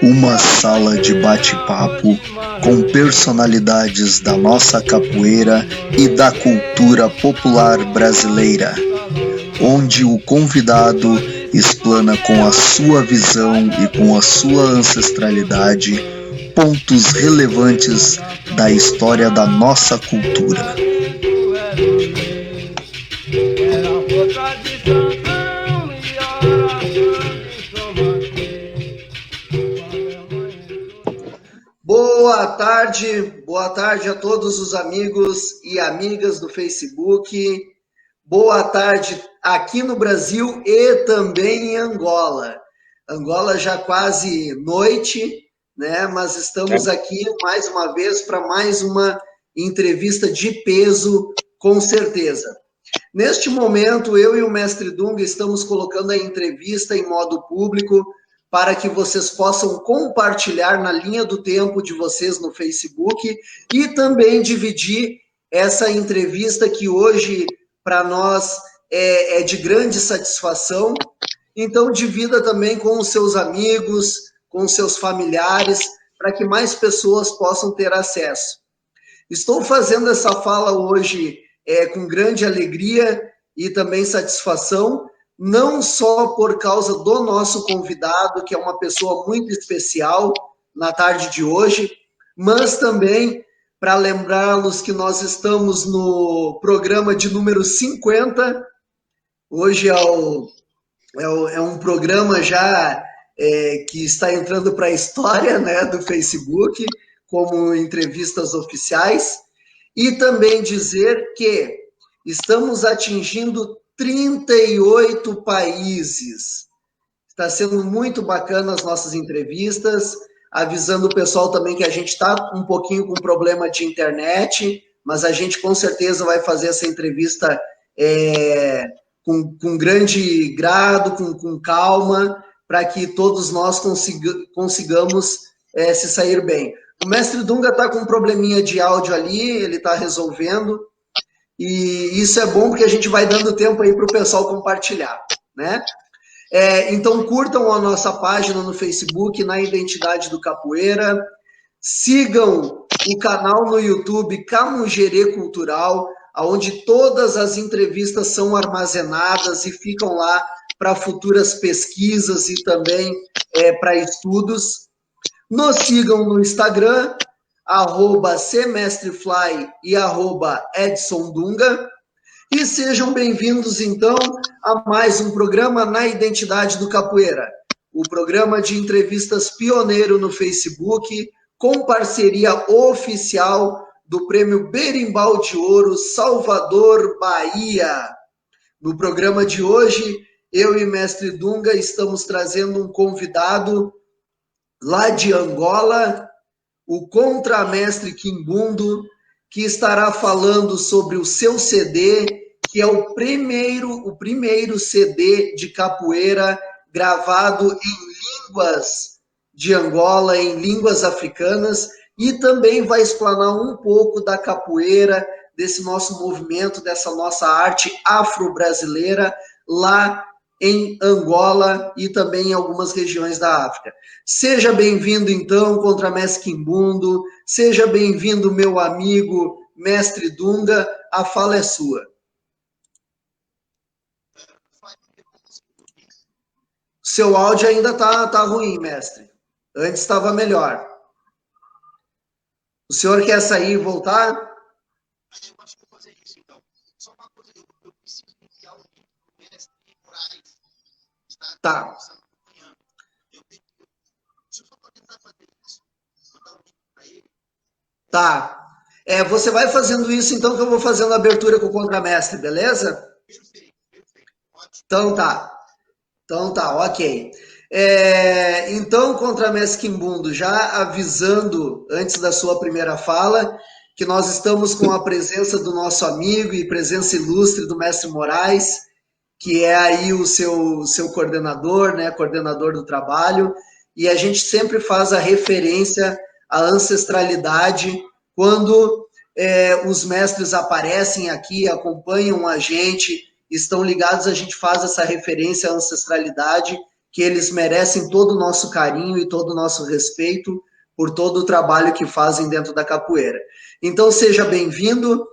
Uma sala de bate-papo com personalidades da nossa capoeira e da cultura popular brasileira, onde o convidado explana com a sua visão e com a sua ancestralidade pontos relevantes da história da nossa cultura. Boa tarde a todos os amigos e amigas do Facebook. Boa tarde aqui no Brasil e também em Angola. Angola já quase noite, né? Mas estamos aqui mais uma vez para mais uma entrevista de peso, com certeza. Neste momento, eu e o Mestre Dunga estamos colocando a entrevista em modo público para que vocês possam compartilhar na linha do tempo de vocês no Facebook e também dividir essa entrevista que hoje, para nós, é de grande satisfação. Então, divida também com os seus amigos, com os seus familiares, para que mais pessoas possam ter acesso. Estou fazendo essa fala hoje com grande alegria e também satisfação, não só por causa do nosso convidado, que é uma pessoa muito especial na tarde de hoje, mas também para lembrá-los que nós estamos no programa de número 50. Hoje é um programa já que está entrando para a história, né, do Facebook, como entrevistas oficiais, e também dizer que estamos atingindo 38 países. Está sendo muito bacana as nossas entrevistas, avisando o pessoal também que a gente está um pouquinho com problema de internet, mas a gente com certeza vai fazer essa entrevista com grande grado, com calma, para que todos nós consigamos se sair bem. O Mestre Dunga está com um probleminha de áudio ali, ele está resolvendo, e isso é bom porque a gente vai dando tempo aí para o pessoal compartilhar, né? Então curtam a nossa página no Facebook, na Identidade do Capoeira, sigam o canal no YouTube Camugerê Cultural, onde todas as entrevistas são armazenadas e ficam lá para futuras pesquisas e também para estudos. Nos sigam no Instagram, @cmestrefly e @EdsonDunga. E sejam bem-vindos, então, a mais um programa na Identidade do Capoeira, o programa de entrevistas pioneiro no Facebook, com parceria oficial do Prêmio Berimbau de Ouro Salvador, Bahia. No programa de hoje, eu e Mestre Dunga estamos trazendo um convidado lá de Angola, o Contramestre Quimbundo, que estará falando sobre o seu CD, que é o primeiro CD de capoeira gravado em línguas de Angola, em línguas africanas, e também vai explanar um pouco da capoeira, desse nosso movimento, dessa nossa arte afro-brasileira lá em Angola e também em algumas regiões da África. Seja bem-vindo, então, Contramestre Quimbundo, seja bem-vindo, meu amigo Mestre Dunga, a fala é sua. Seu áudio ainda tá ruim, mestre. Antes estava melhor. O senhor quer sair e voltar? Tá. Tá. Você vai fazendo isso, então, que eu vou fazendo a abertura com o contramestre, beleza? Então tá, ok. Então, Contramestre Quimbundo, já avisando, antes da sua primeira fala, que nós estamos com a presença do nosso amigo e presença ilustre do Mestre Moraes, que é aí o seu coordenador, né, coordenador do trabalho, e a gente sempre faz a referência à ancestralidade quando os mestres aparecem aqui, acompanham a gente, estão ligados, a gente faz essa referência à ancestralidade, que eles merecem todo o nosso carinho e todo o nosso respeito por todo o trabalho que fazem dentro da capoeira. Então, seja bem-vindo.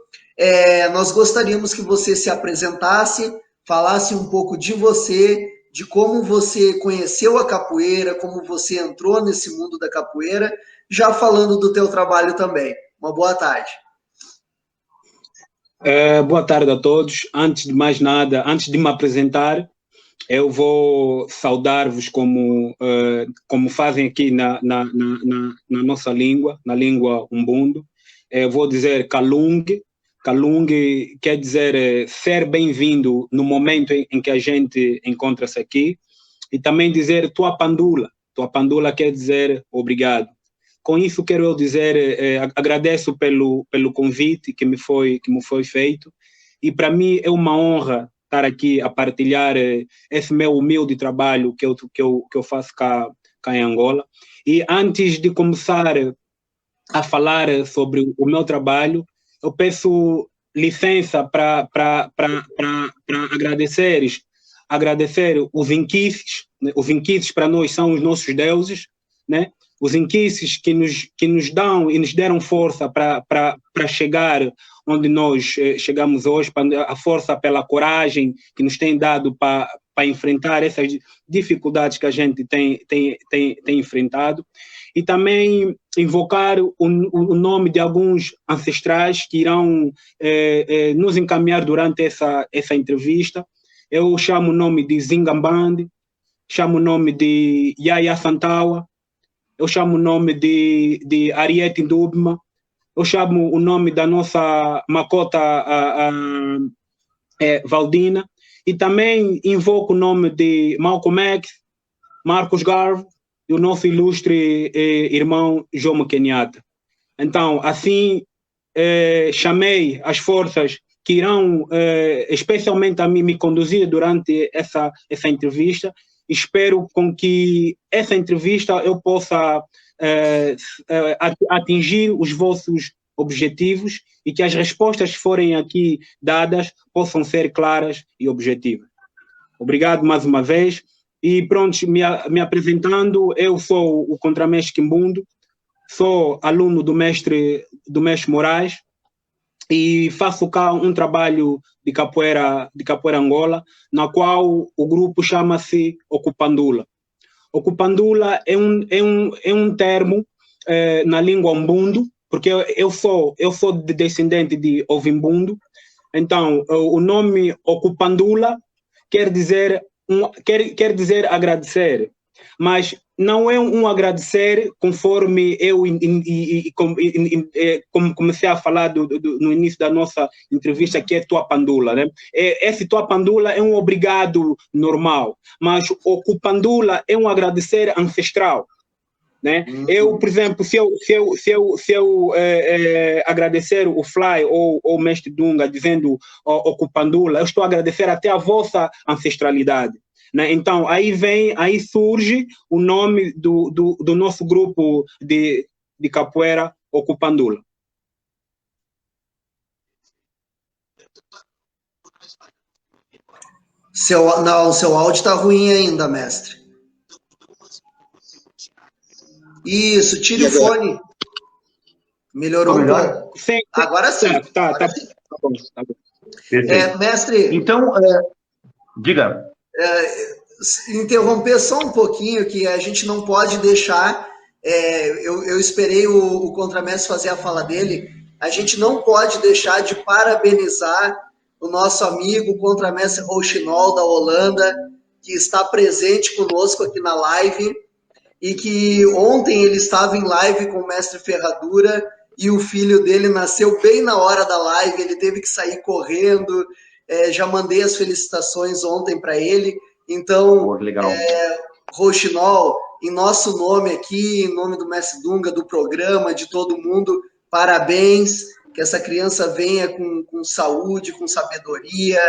Nós gostaríamos que você se apresentasse, falasse um pouco de você, de como você conheceu a capoeira, como você entrou nesse mundo da capoeira, já falando do teu trabalho também. Uma boa tarde. Boa tarde a todos. Antes de mais nada, antes de me apresentar, eu vou saudar-vos como fazem aqui na nossa língua, na língua Umbundo. Eu vou dizer Kalung. Kalung quer dizer ser bem-vindo no momento em que a gente encontra-se aqui. E também dizer Tua Pandula. Tua Pandula quer dizer obrigado. Com isso, quero eu dizer, agradeço pelo convite que me foi feito. E para mim é uma honra estar aqui a partilhar esse meu humilde trabalho que eu faço cá em Angola. E antes de começar a falar sobre o meu trabalho, eu peço licença para agradecer os inquices. Os inquices para nós são os nossos deuses, né? Os inquices que nos dão e nos deram força para chegar onde nós chegamos hoje, a força pela coragem que nos tem dado para enfrentar essas dificuldades que a gente tem enfrentado. E também invocar o nome de alguns ancestrais que irão nos encaminhar durante essa entrevista. Eu chamo o nome de Zingambandi, chamo o nome de Yaya Santawa, eu chamo o nome de Ariete Ndubma, eu chamo o nome da nossa Makota Valdina, e também invoco o nome de Malcolm X, Marcos Garvey e o nosso ilustre irmão Jomo Kenyatta. Então, assim, chamei as forças que irão, especialmente a mim, me conduzir durante essa entrevista. Espero com que essa entrevista eu possa atingir os vossos objetivos e que as respostas que forem aqui dadas possam ser claras e objetivas. Obrigado mais uma vez. E pronto, me apresentando, eu sou o contramestre Kimbundo, sou aluno do mestre Moraes e faço cá um trabalho de capoeira Angola, na qual o grupo chama-se Okupandula. Okupandula é um termo na língua Umbundo, porque eu sou descendente de Ovimbundo. Então, o nome Okupandula quer dizer agradecer, mas não é um agradecer conforme eu como comecei a falar no início da nossa entrevista, que é Tua Pandula, né? Esse Tua Pandula é um obrigado normal, mas o Kupandula é um agradecer ancestral, né? Eu, por exemplo, se eu agradecer o Fly ou o Mestre Dunga dizendo o Kupandula, eu estou a agradecer até a vossa ancestralidade, né? Então, aí surge o nome do nosso grupo de capoeira, o Kupandula. Seu áudio está ruim ainda, mestre. Isso, tire o fone. Melhorou um pouco. Sim, agora sim. Tá bom. Mestre. Então, diga. Interromper só um pouquinho, que a gente não pode deixar. Eu esperei o contramestre fazer a fala dele. A gente não pode deixar de parabenizar o nosso amigo contramestre Rouxinol, da Holanda, que está presente conosco aqui na live. E que ontem ele estava em live com o mestre Ferradura e o filho dele nasceu bem na hora da live, ele teve que sair correndo, já mandei as felicitações ontem para ele. Então, Rouxinol, em nosso nome aqui, em nome do mestre Dunga, do programa, de todo mundo, parabéns, que essa criança venha com saúde, com sabedoria,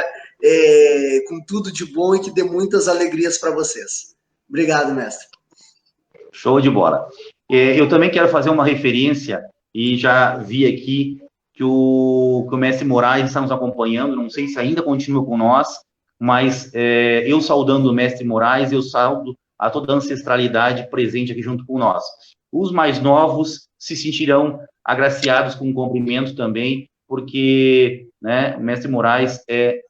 com tudo de bom e que dê muitas alegrias para vocês. Obrigado, mestre. Show de bola. Eu também quero fazer uma referência, e já vi aqui que o mestre Moraes está nos acompanhando, não sei se ainda continua com nós, mas eu saudando o mestre Moraes, eu saudo a toda a ancestralidade presente aqui junto com nós. Os mais novos se sentirão agraciados com o cumprimento também, porque, né, o mestre Moraes é,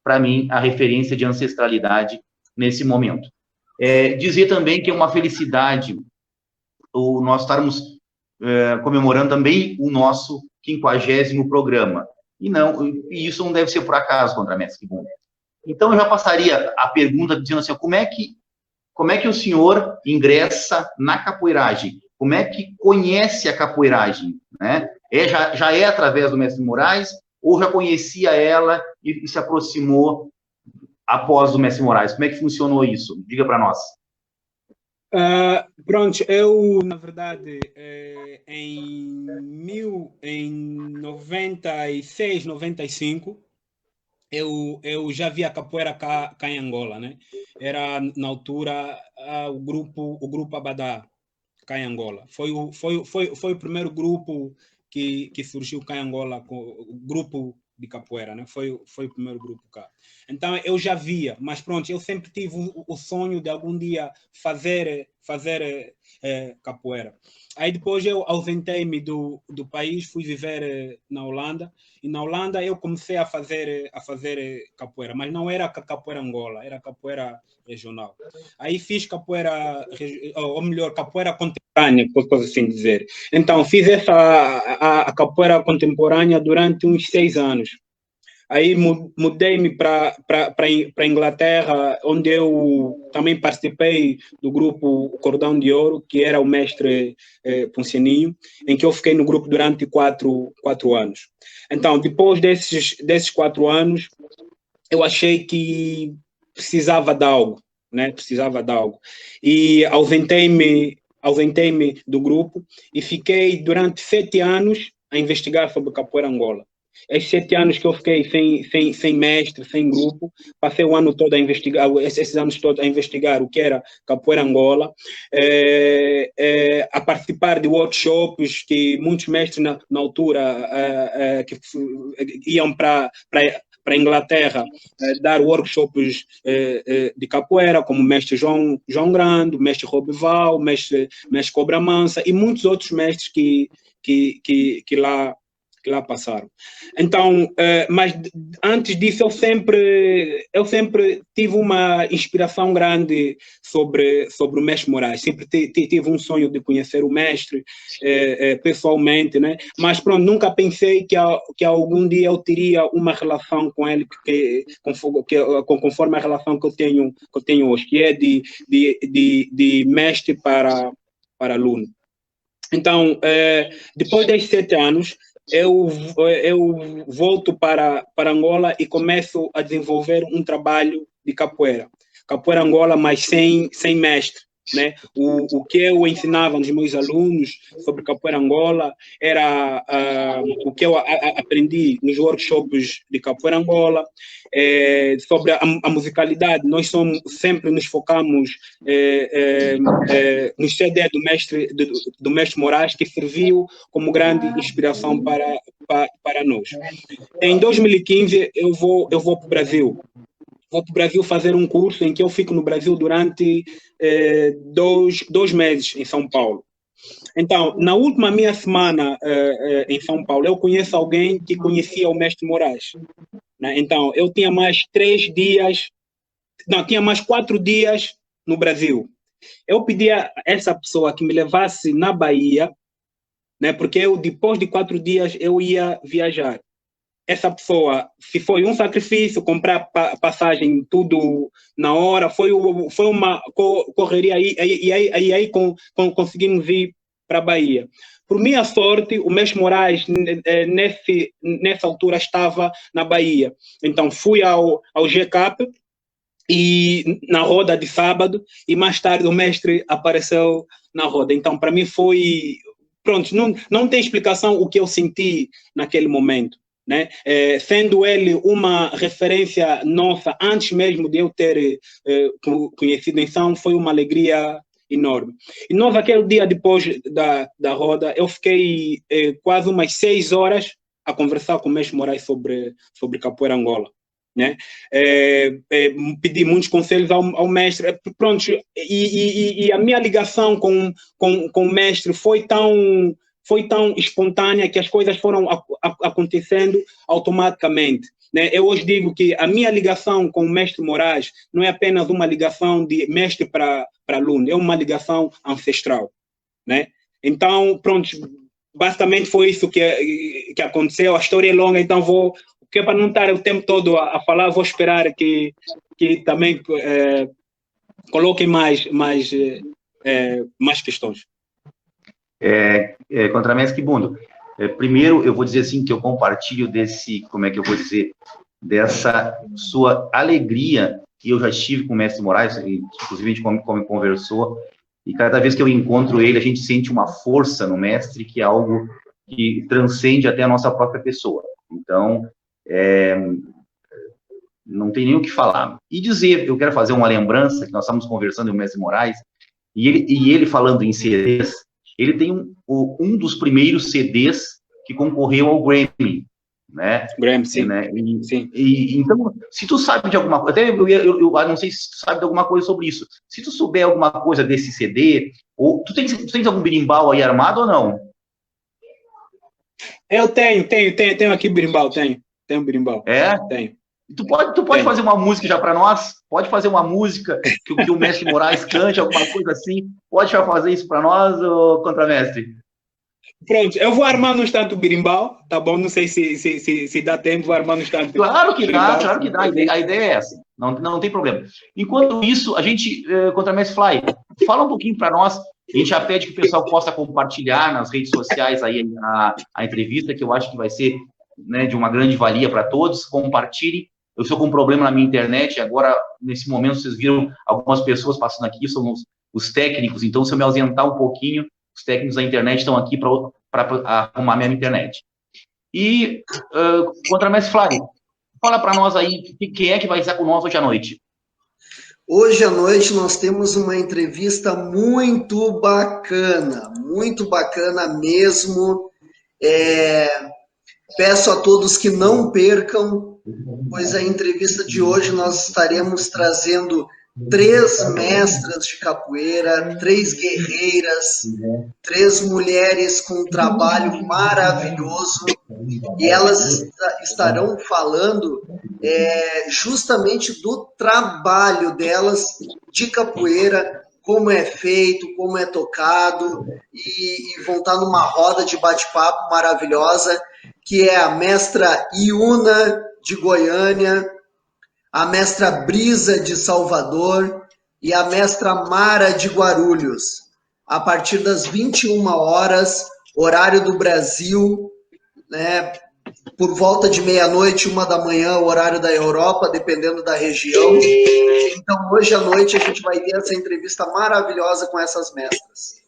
para mim, a referência de ancestralidade nesse momento. Dizer também que é uma felicidade nós estarmos comemorando também o nosso 50º programa. E isso não deve ser por acaso, contramestre Kibum. Então, eu já passaria a pergunta dizendo assim, como é que o senhor ingressa na capoeiragem? Como é que conhece a capoeiragem? Né? Já é através do mestre Moraes ou já conhecia ela e se aproximou após o mestre Moraes? Como é que funcionou isso? Diga para nós. Pronto, eu, na verdade, em 96, 95, eu já via capoeira cá em Angola, né? Era, na altura, o grupo Abadá, cá em Angola. Foi o primeiro grupo que surgiu cá em Angola, o grupo de capoeira, né? Foi o primeiro grupo cá. Então, eu já via, mas pronto, eu sempre tive o sonho de algum dia fazer capoeira. Aí depois eu ausentei-me do país, fui viver na Holanda, e na Holanda eu comecei a fazer capoeira, mas não era capoeira Angola, era capoeira regional. Aí fiz capoeira, ou melhor, capoeira contemporânea, posso assim dizer. Então, fiz a capoeira contemporânea durante uns 6 anos. Aí mudei-me para a Inglaterra, onde eu também participei do grupo Cordão de Ouro, que era o mestre Poncianinho, em que eu fiquei no grupo durante 4 anos. Então, depois desses 4 anos, eu achei que precisava de algo, né? Precisava de algo. E ausentei-me do grupo e fiquei durante 7 anos a investigar sobre capoeira Angola. Esses 7 anos que eu fiquei sem mestre, sem grupo, passei o ano todo a investigar, esses anos todos a investigar o que era capoeira Angola, a participar de workshops que muitos mestres na altura que iam para a Inglaterra dar workshops de capoeira, como o mestre João Grande, o mestre Robival, o mestre Cobra Mansa e muitos outros mestres que lá passaram. Então, mas antes disso eu sempre tive uma inspiração grande sobre o mestre Moraes. Sempre tive um sonho de conhecer o mestre pessoalmente, né? Mas pronto, nunca pensei que algum dia eu teria uma relação com ele conforme a relação que eu tenho hoje, que é de mestre para aluno. Então, depois desses 7 anos, eu volto para Angola e começo a desenvolver um trabalho de capoeira. Capoeira Angola, mas sem mestre, né? O que eu ensinava aos meus alunos sobre capoeira Angola era o que eu aprendi nos workshops de capoeira Angola, sobre a musicalidade. Nós sempre nos focamos no CD do mestre Moraes, que serviu como grande inspiração para nós. Em 2015 eu vou para o Brasil. Vou para o Brasil fazer um curso em que eu fico no Brasil durante 2 meses em São Paulo. Então, na última minha semana em São Paulo, eu conheço alguém que conhecia o mestre Moraes, né? Então, eu tinha mais 4 dias no Brasil. Eu pedi a essa pessoa que me levasse na Bahia, né? Porque eu, depois de 4 dias, eu ia viajar. Essa pessoa, se foi um sacrifício, comprar passagem, tudo na hora, foi uma correria e aí conseguimos ir para a Bahia. Por minha sorte, o mestre Moraes, nessa altura, estava na Bahia. Então, fui ao GCAP e na roda de sábado, e mais tarde o mestre apareceu na roda. Então, para mim foi... Pronto, não tem explicação o que eu senti naquele momento. Né? Sendo ele uma referência nossa, antes mesmo de eu ter conhecido em São, foi uma alegria enorme. E nós, aquele dia depois da roda, eu fiquei quase umas 6 horas a conversar com o mestre Moraes sobre capoeira Angola. né? Pedi muitos conselhos ao mestre. Pronto, e a minha ligação com o mestre foi tão espontânea que as coisas foram acontecendo automaticamente, né? Eu hoje digo que a minha ligação com o mestre Moraes não é apenas uma ligação de mestre para aluno, é uma ligação ancestral, né? Então, pronto, basicamente foi isso que aconteceu. A história é longa, então porque para não estar o tempo todo a falar, vou esperar que também coloquem mais questões. Contramestre Kibundo, primeiro eu vou dizer assim que eu compartilho desse, como é que eu vou dizer, dessa sua alegria que eu já tive com o mestre Moraes, inclusive a gente como conversou, e cada vez que eu encontro ele, a gente sente uma força no mestre, que é algo que transcende até a nossa própria pessoa. Então, não tem nem o que falar. E dizer, eu quero fazer uma lembrança, que nós estamos conversando com o mestre Moraes, e ele falando em CDs, ele tem um dos primeiros CDs que concorreu ao Grammy, né? Grammy, sim. Né? Sim. Então, se tu sabe de alguma coisa, até eu não sei se tu sabe de alguma coisa sobre isso, se tu souber alguma coisa desse CD, ou tu tens algum berimbau aí armado ou não? Eu tenho aqui berimbau, tenho um berimbau. Tenho. Tu pode fazer uma música já para nós? Pode fazer uma música que o mestre Moraes cante, alguma coisa assim? Pode já fazer isso para nós, contramestre? Pronto, eu vou armar no instante o berimbau, tá bom? Não sei se dá tempo, vou armar no instante. Claro que dá. A ideia é essa. Não tem problema. Enquanto isso, a gente, contramestre Fly, fala um pouquinho para nós. A gente já pede que o pessoal possa compartilhar nas redes sociais aí a entrevista, que eu acho que vai ser, né, de uma grande valia para todos. Compartilhem. Eu estou com um problema na minha internet, agora, nesse momento, vocês viram algumas pessoas passando aqui, são os técnicos, então, se eu me ausentar um pouquinho, os técnicos da internet estão aqui para arrumar minha internet. E, contramestre Flávio, fala para nós aí, quem é que vai estar com nós hoje à noite? Hoje à noite nós temos uma entrevista muito bacana mesmo. Peço a todos que não percam, pois a entrevista de hoje nós estaremos trazendo 3 mestras de capoeira, 3 guerreiras, 3 mulheres com um trabalho maravilhoso, e elas estarão falando justamente do trabalho delas de capoeira, como é feito, como é tocado, e vão estar numa roda de bate-papo maravilhosa, que é a mestra Iuna, de Goiânia, a mestra Brisa, de Salvador, e a mestra Mara, de Guarulhos. A partir das 21 horas, horário do Brasil, né, por volta de meia-noite, 1 da manhã, horário da Europa, dependendo da região. Então, hoje à noite, a gente vai ter essa entrevista maravilhosa com essas mestras.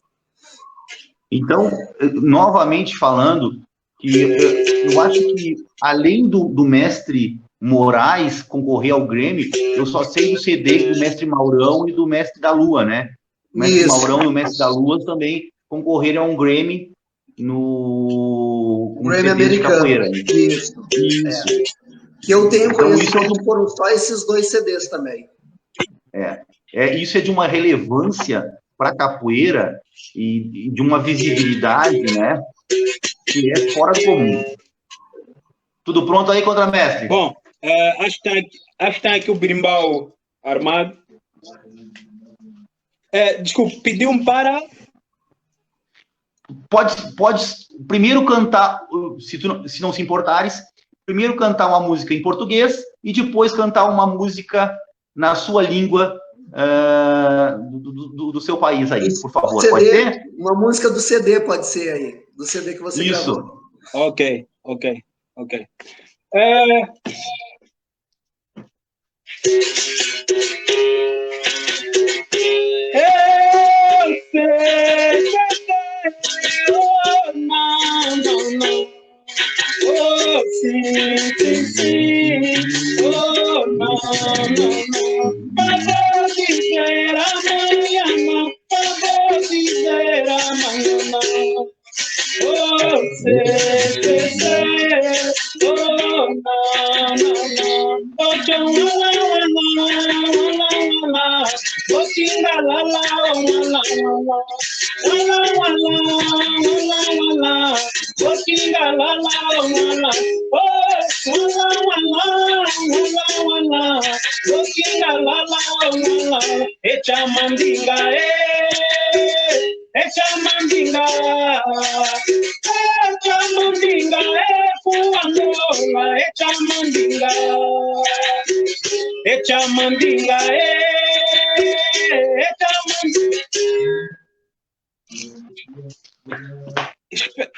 Então, novamente falando, eu acho que, além do mestre Moraes concorrer ao Grammy, eu só sei do CD do mestre Maurão e do mestre da Lua, né? O mestre Maurão e o mestre da Lua também concorreram a um Grammy no Grammy americano. Isso. Que eu tenho conhecimento, foram só esses 2 CDs também. Isso é de uma relevância para a capoeira e de uma visibilidade, né, que é fora do comum. Tudo pronto aí, contramestre? Bom, acho que está aqui o berimbau armado. Desculpa, pediu-me para... Pode primeiro cantar, se não se importares, primeiro cantar uma música em português e depois cantar uma música na sua língua do seu país aí, por favor. CD, pode ser? Uma música do CD pode ser aí, do CD que você Isso. gravou. Ok.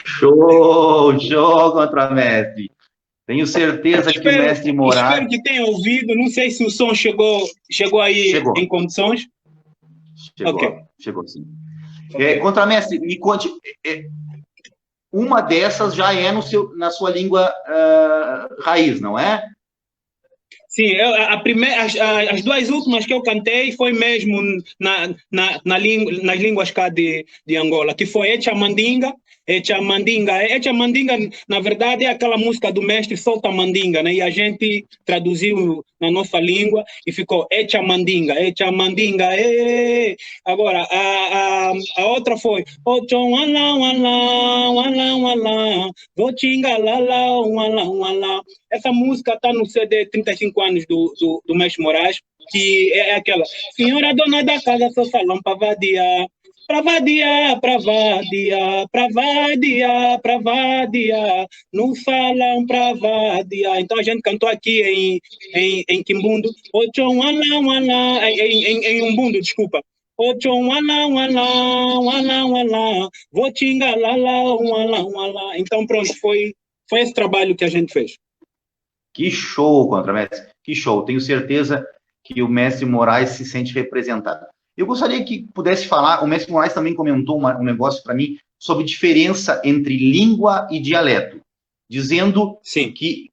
Show, contramestre. Tenho certeza que o mestre Moraes... Espero que tenha ouvido, não sei se o som chegou aí em condições. Chegou sim. Contramestre, me conte, uma dessas já é na sua língua raiz, não é? Sim, as duas últimas que eu cantei foi mesmo nas línguas cá de Angola, que foi Echamandinga. Echamandinga, na verdade, é aquela música do mestre Solta Mandinga, né? E a gente traduziu na nossa língua e ficou Echamandinga. Agora, a outra foi essa música está no CD 35 anos do mestre Moraes, que é aquela senhora dona da casa, seu salão para vadiar. Pra vadiar, no salão pra vadiar. Então a gente cantou aqui em Quimbundo, em Umbundo, desculpa. Então pronto, foi esse trabalho que a gente fez. Que show, contramestre, que show. Tenho certeza que o mestre Moraes se sente representado. Eu gostaria que pudesse falar, o mestre Moraes também comentou um negócio para mim sobre diferença entre língua e dialeto, dizendo Sim. que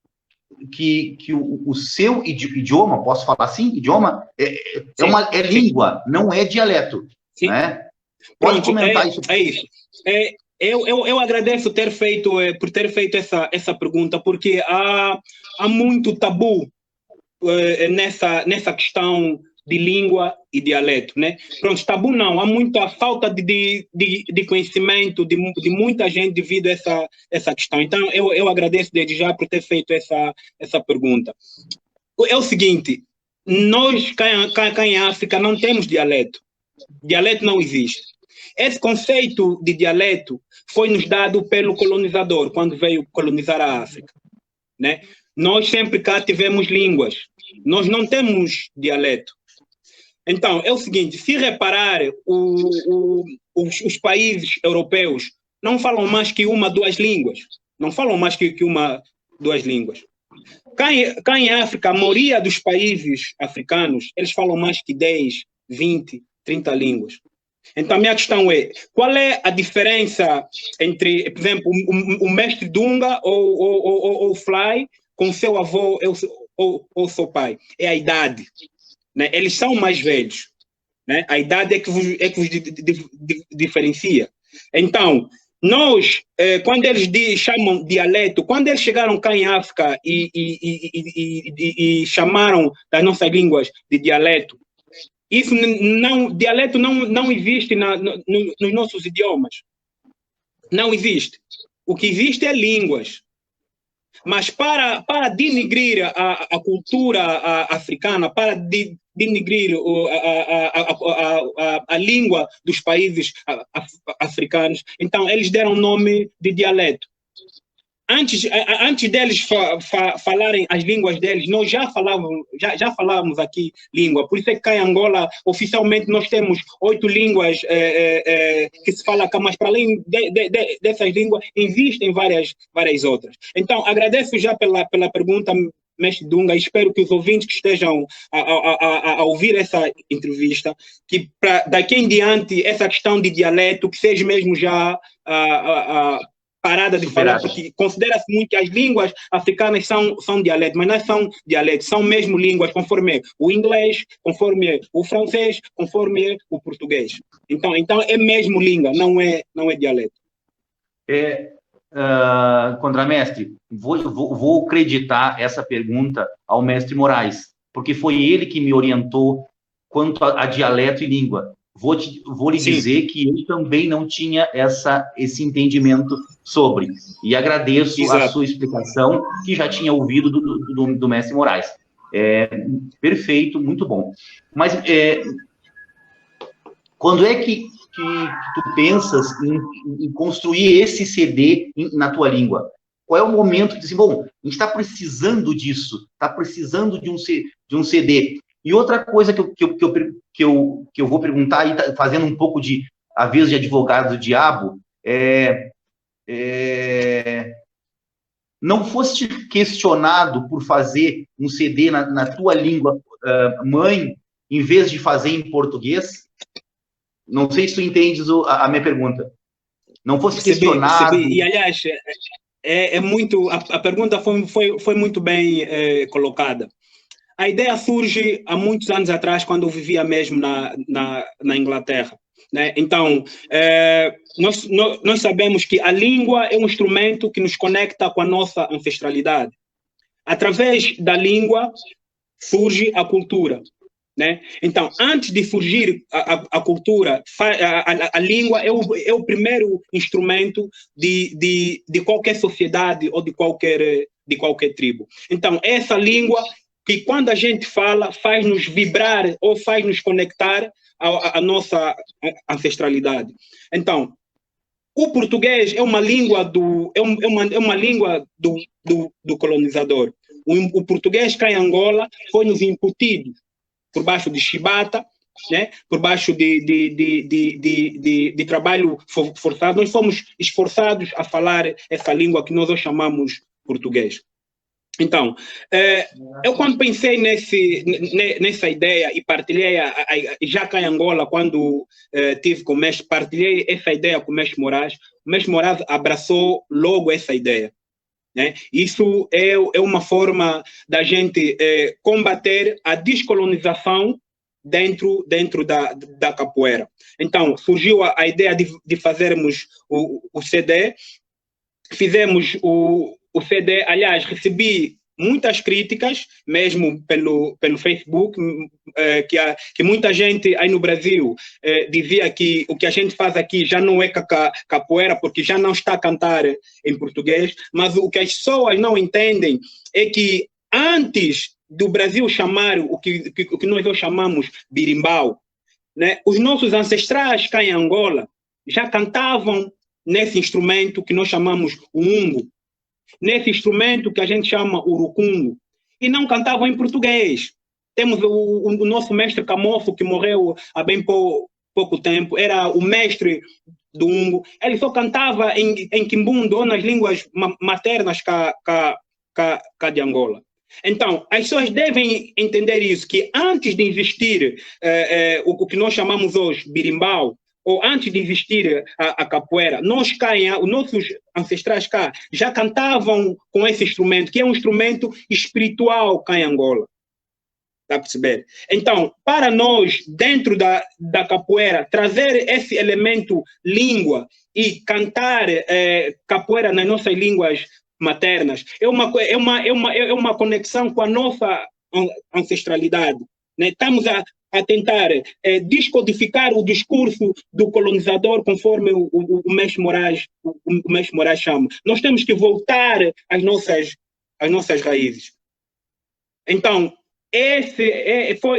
o seu idioma, posso falar assim, idioma, é língua, não é dialeto. Sim. Né? Pode comentar isso. É isso. Eu agradeço por ter feito essa pergunta, porque há muito tabu nessa questão de língua e dialeto, né? Pronto, tabu não, há muita falta de conhecimento de muita gente devido a essa questão. Então, eu agradeço desde já por ter feito essa pergunta. É o seguinte, nós cá em África não temos dialeto. Dialeto não existe. Esse conceito de dialeto foi nos dado pelo colonizador, quando veio colonizar a África, né? Nós sempre cá tivemos línguas. Nós não temos dialeto. Então, é o seguinte, se reparar, os países europeus não falam mais que uma, duas línguas. Não falam mais que uma, duas línguas. Cá em África, a maioria dos países africanos, eles falam mais que 10, 20, 30 línguas. Então, a minha questão é, qual é a diferença entre, por exemplo, o mestre Dunga ou o Fly com seu avô ou seu pai? É a idade. Né? Eles são mais velhos, né? A idade é que vos diferencia. Então, nós, quando eles chamam dialeto, quando eles chegaram cá em África e chamaram das nossas línguas de dialeto, dialeto não existe nos nossos idiomas. Não existe. O que existe é línguas. Mas para denigrir a cultura africana, para denigrir a língua dos países africanos, então eles deram o nome de dialeto. Antes deles falarem as línguas deles, nós já falávamos aqui língua. Por isso é que cá em Angola, oficialmente, nós temos 8 línguas que se fala cá, mas para além dessas línguas, existem várias outras. Então, agradeço já pela pergunta, mestre Dunga, e espero que os ouvintes que estejam a ouvir essa entrevista, que daqui em diante, essa questão de dialeto, que seja mesmo já parada de falar, porque considera-se muito que as línguas africanas são dialetos, mas não são dialetos, são mesmo línguas, conforme o inglês, conforme o francês, conforme o português. Então é mesmo língua, não é dialeto. contramestre, vou acreditar essa pergunta ao mestre Moraes, porque foi ele que me orientou quanto a dialeto e língua. Vou lhe dizer que eu também não tinha esse entendimento sobre. E agradeço a sua explicação, que já tinha ouvido do mestre Moraes. Perfeito, muito bom. Mas quando é que tu pensas em construir esse CD na tua língua? Qual é o momento que diz assim, bom, a gente está precisando disso, está precisando de um CD. E outra coisa que eu vou perguntar, aí, fazendo um pouco de, a vez de advogado do diabo, não foste questionado por fazer um CD na tua língua mãe, em vez de fazer em português? Não sei se tu entendes a minha pergunta. Não fosse questionado... Percebi. E, aliás, a pergunta foi muito bem colocada. A ideia surge há muitos anos atrás, quando eu vivia mesmo na Inglaterra, né? Então, nós sabemos que a língua é um instrumento que nos conecta com a nossa ancestralidade. Através da língua surge a cultura, né? Então, antes de surgir a cultura, a língua é o primeiro instrumento de qualquer sociedade ou de qualquer tribo. Então, essa língua que, quando a gente fala, faz-nos vibrar ou faz-nos conectar à nossa ancestralidade. Então, o português é uma língua do colonizador. O português cá em Angola foi-nos incutido por baixo de chibata, né? Por baixo de trabalho forçado. Nós fomos esforçados a falar essa língua que nós hoje chamamos português. Então, eu quando pensei nessa ideia e partilhei, já cá em Angola, quando tive com o mestre, partilhei essa ideia com o mestre Moraes abraçou logo essa ideia, né? Isso é uma forma da gente combater a descolonização dentro da capoeira. Então, surgiu a ideia de fazermos o CD, fizemos o CD, aliás, recebi muitas críticas, mesmo pelo Facebook, que muita gente aí no Brasil dizia que o que a gente faz aqui já não é capoeira, porque já não está a cantar em português, mas o que as pessoas não entendem é que antes do Brasil chamar o que nós hoje chamamos birimbau, né, os nossos ancestrais cá em Angola já cantavam nesse instrumento que nós chamamos o umbo, nesse instrumento que a gente chama urucungo, e não cantavam em português. Temos o nosso mestre Camofo, que morreu há bem pouco tempo, era o mestre do umbo. Ele só cantava em quimbundo ou nas línguas maternas cá de Angola. Então, as pessoas devem entender isso, que antes de existir o que nós chamamos hoje birimbau, ou antes de existir a capoeira, os nossos ancestrais cá já cantavam com esse instrumento, que é um instrumento espiritual cá em Angola. Está a perceber? Então, para nós, dentro da capoeira, trazer esse elemento língua e cantar capoeira nas nossas línguas maternas é uma conexão com a nossa ancestralidade, né? Estamos a tentar descodificar o discurso do colonizador, conforme o mestre Moraes chama. Nós temos que voltar às nossas raízes. Então,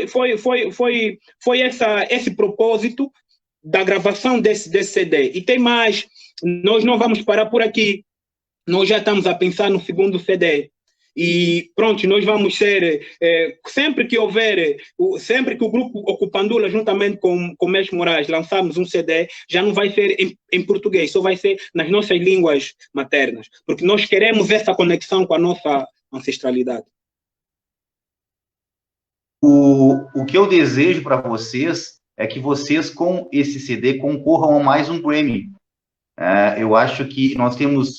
foi esse propósito da gravação desse CD. E tem mais, nós não vamos parar por aqui. Nós já estamos a pensar no segundo CD. E pronto, nós vamos ser, sempre que o grupo Ocupandula, juntamente com o mestre Moraes, lançarmos um CD, já não vai ser em português, só vai ser nas nossas línguas maternas, porque nós queremos essa conexão com a nossa ancestralidade. O que eu desejo para vocês é que vocês, com esse CD, concorram a mais um Grammy. Eu acho que nós temos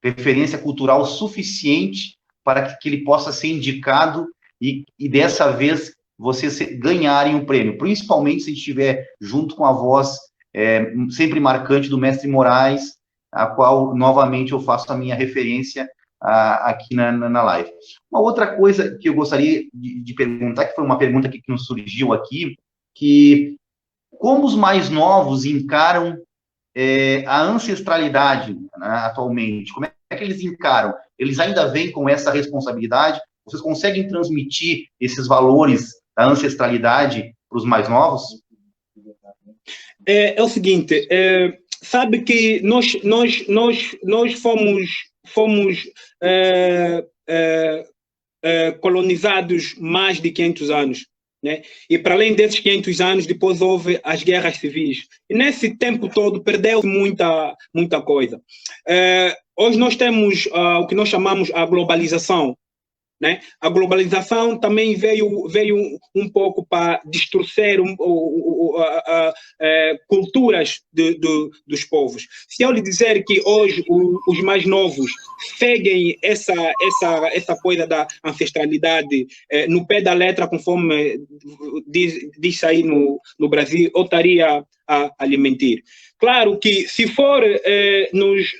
referência cultural suficiente para que ele possa ser indicado e dessa vez vocês ganharem o prêmio, principalmente se estiver junto com a voz sempre marcante do mestre Moraes, a qual, novamente, eu faço a minha referência aqui na live. Uma outra coisa que eu gostaria de perguntar, que foi uma pergunta que nos surgiu aqui, que como os mais novos encaram a ancestralidade, né, atualmente? Como é que eles encaram? Eles ainda vêm com essa responsabilidade? Vocês conseguem transmitir esses valores da ancestralidade para os mais novos? É o seguinte, sabe que nós fomos colonizados mais de 500 anos. Né? E para além desses 500 anos, depois houve as guerras civis. E nesse tempo todo perdeu muita coisa. Hoje nós temos o que nós chamamos a globalização. Né? A globalização também veio um pouco para distorcer culturas dos povos. Se eu lhe dizer que hoje os mais novos seguem essa coisa da ancestralidade no pé da letra, conforme diz aí no Brasil, eu estaria a lhe mentir. Claro que se for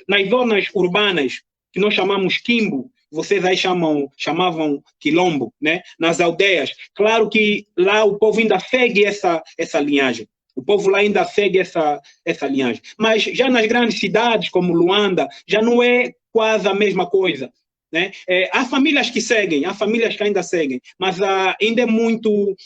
nas zonas urbanas, que nós chamamos quimbo, vocês aí chamavam quilombo, né? Nas aldeias. Claro que lá o povo ainda segue essa linhagem. O povo lá ainda segue essa linhagem. Mas já nas grandes cidades, como Luanda, já não é quase a mesma coisa. Né? Há famílias que seguem, há famílias que ainda seguem, mas ainda é muito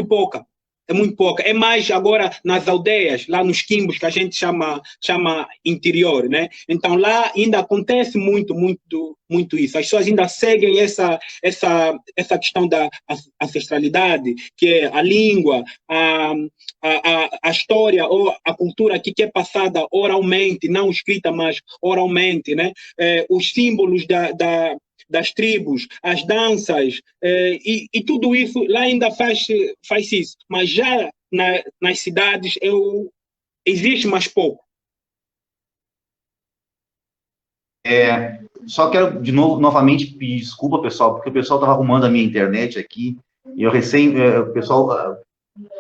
pouca. É muito pouca. É mais agora nas aldeias, lá nos quimbos, que a gente chama interior, né? Então lá ainda acontece muito isso. As pessoas ainda seguem essa questão da ancestralidade, que é a língua, a história ou a cultura aqui que é passada oralmente, não escrita, mas oralmente, né? Os símbolos das tribos, as danças, e tudo isso lá ainda faz isso. Mas já nas cidades existe mais pouco. Só quero, novamente, pedir desculpa, pessoal, porque o pessoal estava arrumando a minha internet aqui, e o pessoal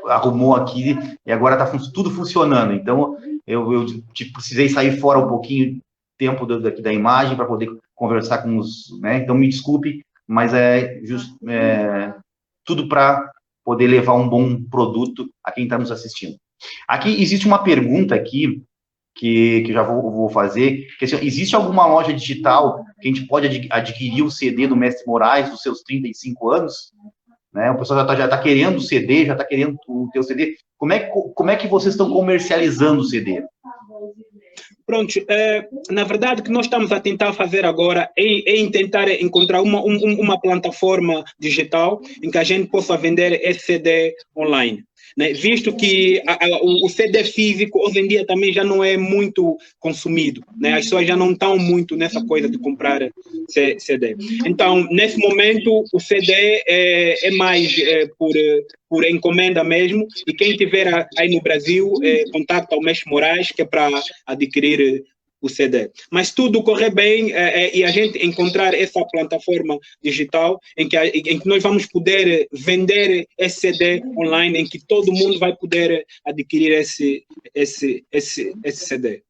arrumou aqui, e agora está tudo funcionando. Então, eu precisei sair fora um pouquinho tempo daqui da imagem para poder conversar com os, né? Então me desculpe, mas tudo para poder levar um bom produto a quem está nos assistindo. Aqui existe uma pergunta aqui que já vou fazer, que assim, existe alguma loja digital que a gente pode adquirir o CD do Mestre Moraes dos seus 35 anos? Né? O pessoal já está querendo o CD, já está querendo o teu CD. Como é que vocês estão comercializando o CD? Pronto, na verdade o que nós estamos a tentar fazer agora é tentar encontrar uma plataforma digital em que a gente possa vender esse CD online. Né? Visto que o CD físico hoje em dia também já não é muito consumido, né? As pessoas já não estão muito nessa coisa de comprar CD. Então, nesse momento, o CD é mais por encomenda mesmo, e quem tiver aí no Brasil, contacta o Mestre Moraes, que é para adquirir o CD. Mas tudo correr bem e a gente encontrar essa plataforma digital em que nós vamos poder vender esse CD online, em que todo mundo vai poder adquirir esse CD.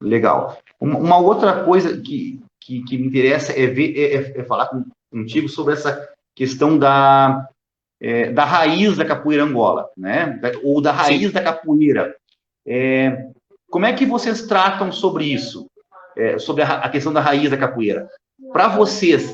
Legal. Uma outra coisa que me interessa é falar contigo sobre essa questão da raiz da capoeira Angola, né? Ou da raiz Sim. da capoeira. Como é que vocês tratam sobre isso? Sobre a questão da raiz da capoeira? Para vocês,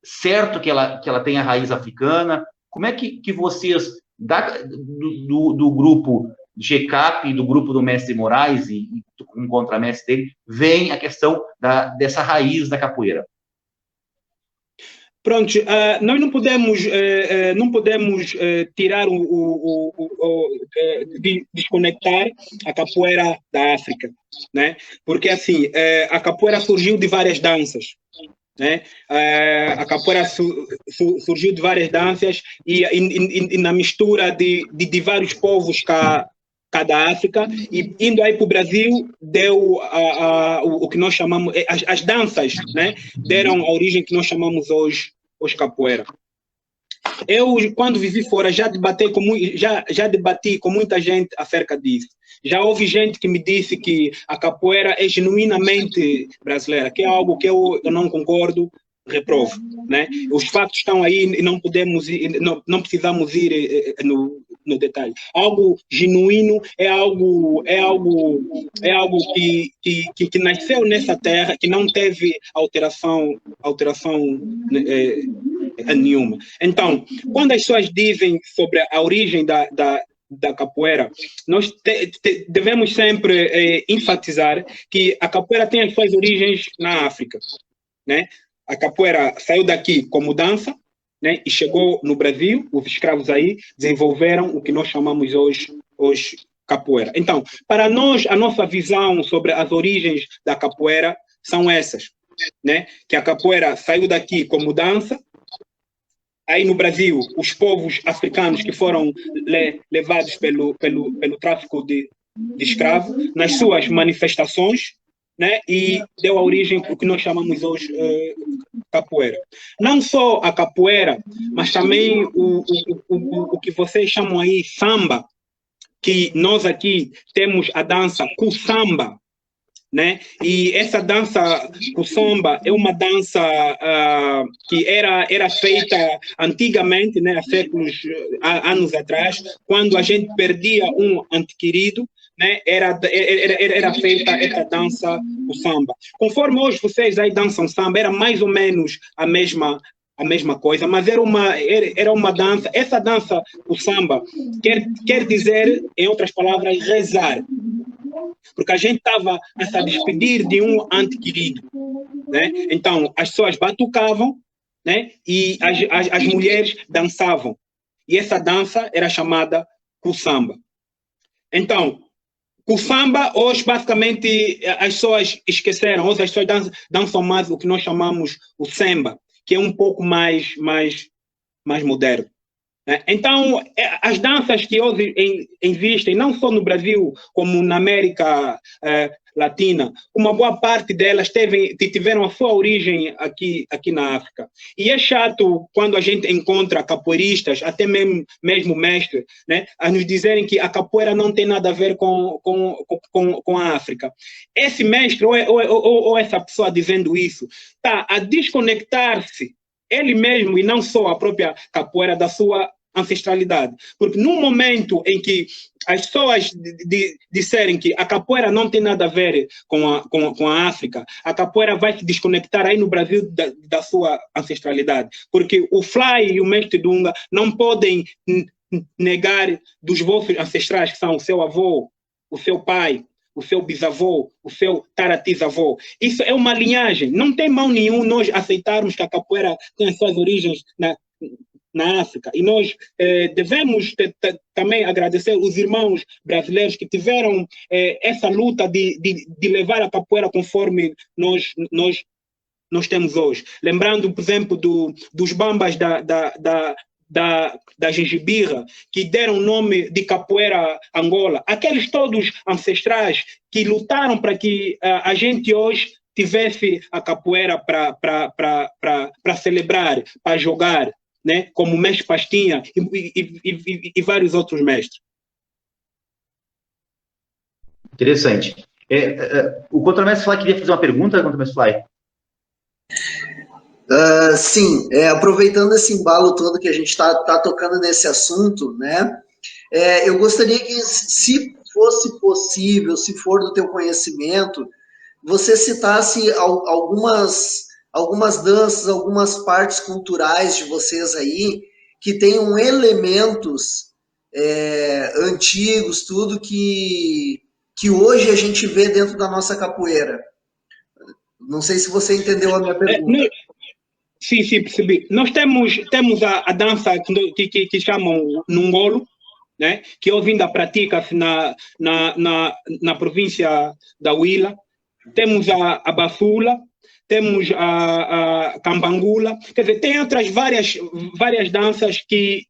certo que ela tem a raiz africana? Como é que vocês, do grupo GCAP e do grupo do Mestre Moraes e um contramestre dele, veem a questão dessa raiz da capoeira? Pronto, nós não podemos tirar desconectar a capoeira da África, né? Porque assim, a capoeira surgiu de várias danças, né? A capoeira surgiu de várias danças e na mistura de vários povos da África, e indo aí para o Brasil deu o que nós chamamos as danças, né? Deram a origem que nós chamamos hoje capoeira. Eu, quando vivi fora, já debati com muita gente acerca disso. Já houve gente que me disse que a capoeira é genuinamente brasileira, que é algo que eu não concordo, reprovo, né? Os fatos estão aí e não podemos ir, não precisamos ir no detalhe. Algo genuíno é algo que nasceu nessa terra, que não teve alteração nenhuma. Então, quando as pessoas dizem sobre a origem da capoeira, nós devemos sempre enfatizar que a capoeira tem as suas origens na África, né? A capoeira saiu daqui como dança, né? E chegou no Brasil, os escravos aí desenvolveram o que nós chamamos hoje capoeira. Então, para nós, a nossa visão sobre as origens da capoeira são essas, né? Que a capoeira saiu daqui como dança. Aí no Brasil, os povos africanos que foram levados pelo tráfico de escravos, nas suas manifestações, né? E deu a origem ao que nós chamamos hoje capoeira. Não só a capoeira, mas também o que vocês chamam aí samba, que nós aqui temos a dança cuçamba, né? E essa dança cuçamba é uma dança que era feita antigamente, né? Há séculos, anos atrás, quando a gente perdia um ente querido, né? Era feita essa dança cuçamba. Conforme hoje vocês aí dançam samba, era mais ou menos a mesma coisa, mas era uma dança. Essa dança cuçamba quer dizer, em outras palavras, rezar. Porque a gente estava a se despedir de um ente querido, né? Então, as pessoas batucavam, né? E as mulheres dançavam. E essa dança era chamada cuçamba. Então, cuçamba, hoje, basicamente, as pessoas esqueceram. Hoje as pessoas dançam mais o que nós chamamos o semba, que é um pouco mais moderno. Então, as danças que hoje existem, não só no Brasil, como na América Latina, uma boa parte delas tiveram a sua origem aqui na África. E é chato quando a gente encontra capoeiristas, até mesmo mestres, né, a nos dizerem que a capoeira não tem nada a ver com a África. Esse mestre ou essa pessoa dizendo isso está a desconectar-se ele mesmo, e não só a própria capoeira, da sua ancestralidade. Porque no momento em que as pessoas disserem que a capoeira não tem nada a ver com a África, a capoeira vai se desconectar aí no Brasil da sua ancestralidade. Porque o Fly e o Mestre Dunga não podem negar dos vossos ancestrais, que são o seu avô, o seu pai, o seu bisavô, o seu taratisavô. Isso é uma linhagem. Não tem mal nenhum nós aceitarmos que a capoeira tem as suas origens na África. E nós devemos também agradecer os irmãos brasileiros que tiveram essa luta de levar a capoeira conforme nós temos hoje. Lembrando, por exemplo, dos bambas da gengibirra, que deram o nome de capoeira Angola. Aqueles todos ancestrais que lutaram para que a gente hoje tivesse a capoeira para celebrar, para jogar, né? Como o mestre Pastinha e vários outros mestres. Interessante. O Contra-Mestre Fly queria fazer uma pergunta, Contra-Mestre Fly? Sim, aproveitando esse embalo todo que a gente está tocando nesse assunto, né? Eu gostaria que, se fosse possível, se for do teu conhecimento, você citasse algumas danças, algumas partes culturais de vocês aí que tenham elementos antigos, tudo que hoje a gente vê dentro da nossa capoeira. Não sei se você entendeu a minha pergunta. Sim, percebi. Nós temos a dança que chamam Nungolo, né? Que hoje ainda pratica-se na província da Huila. Temos a Bafula, temos a Cambangula. Quer dizer, tem outras várias danças que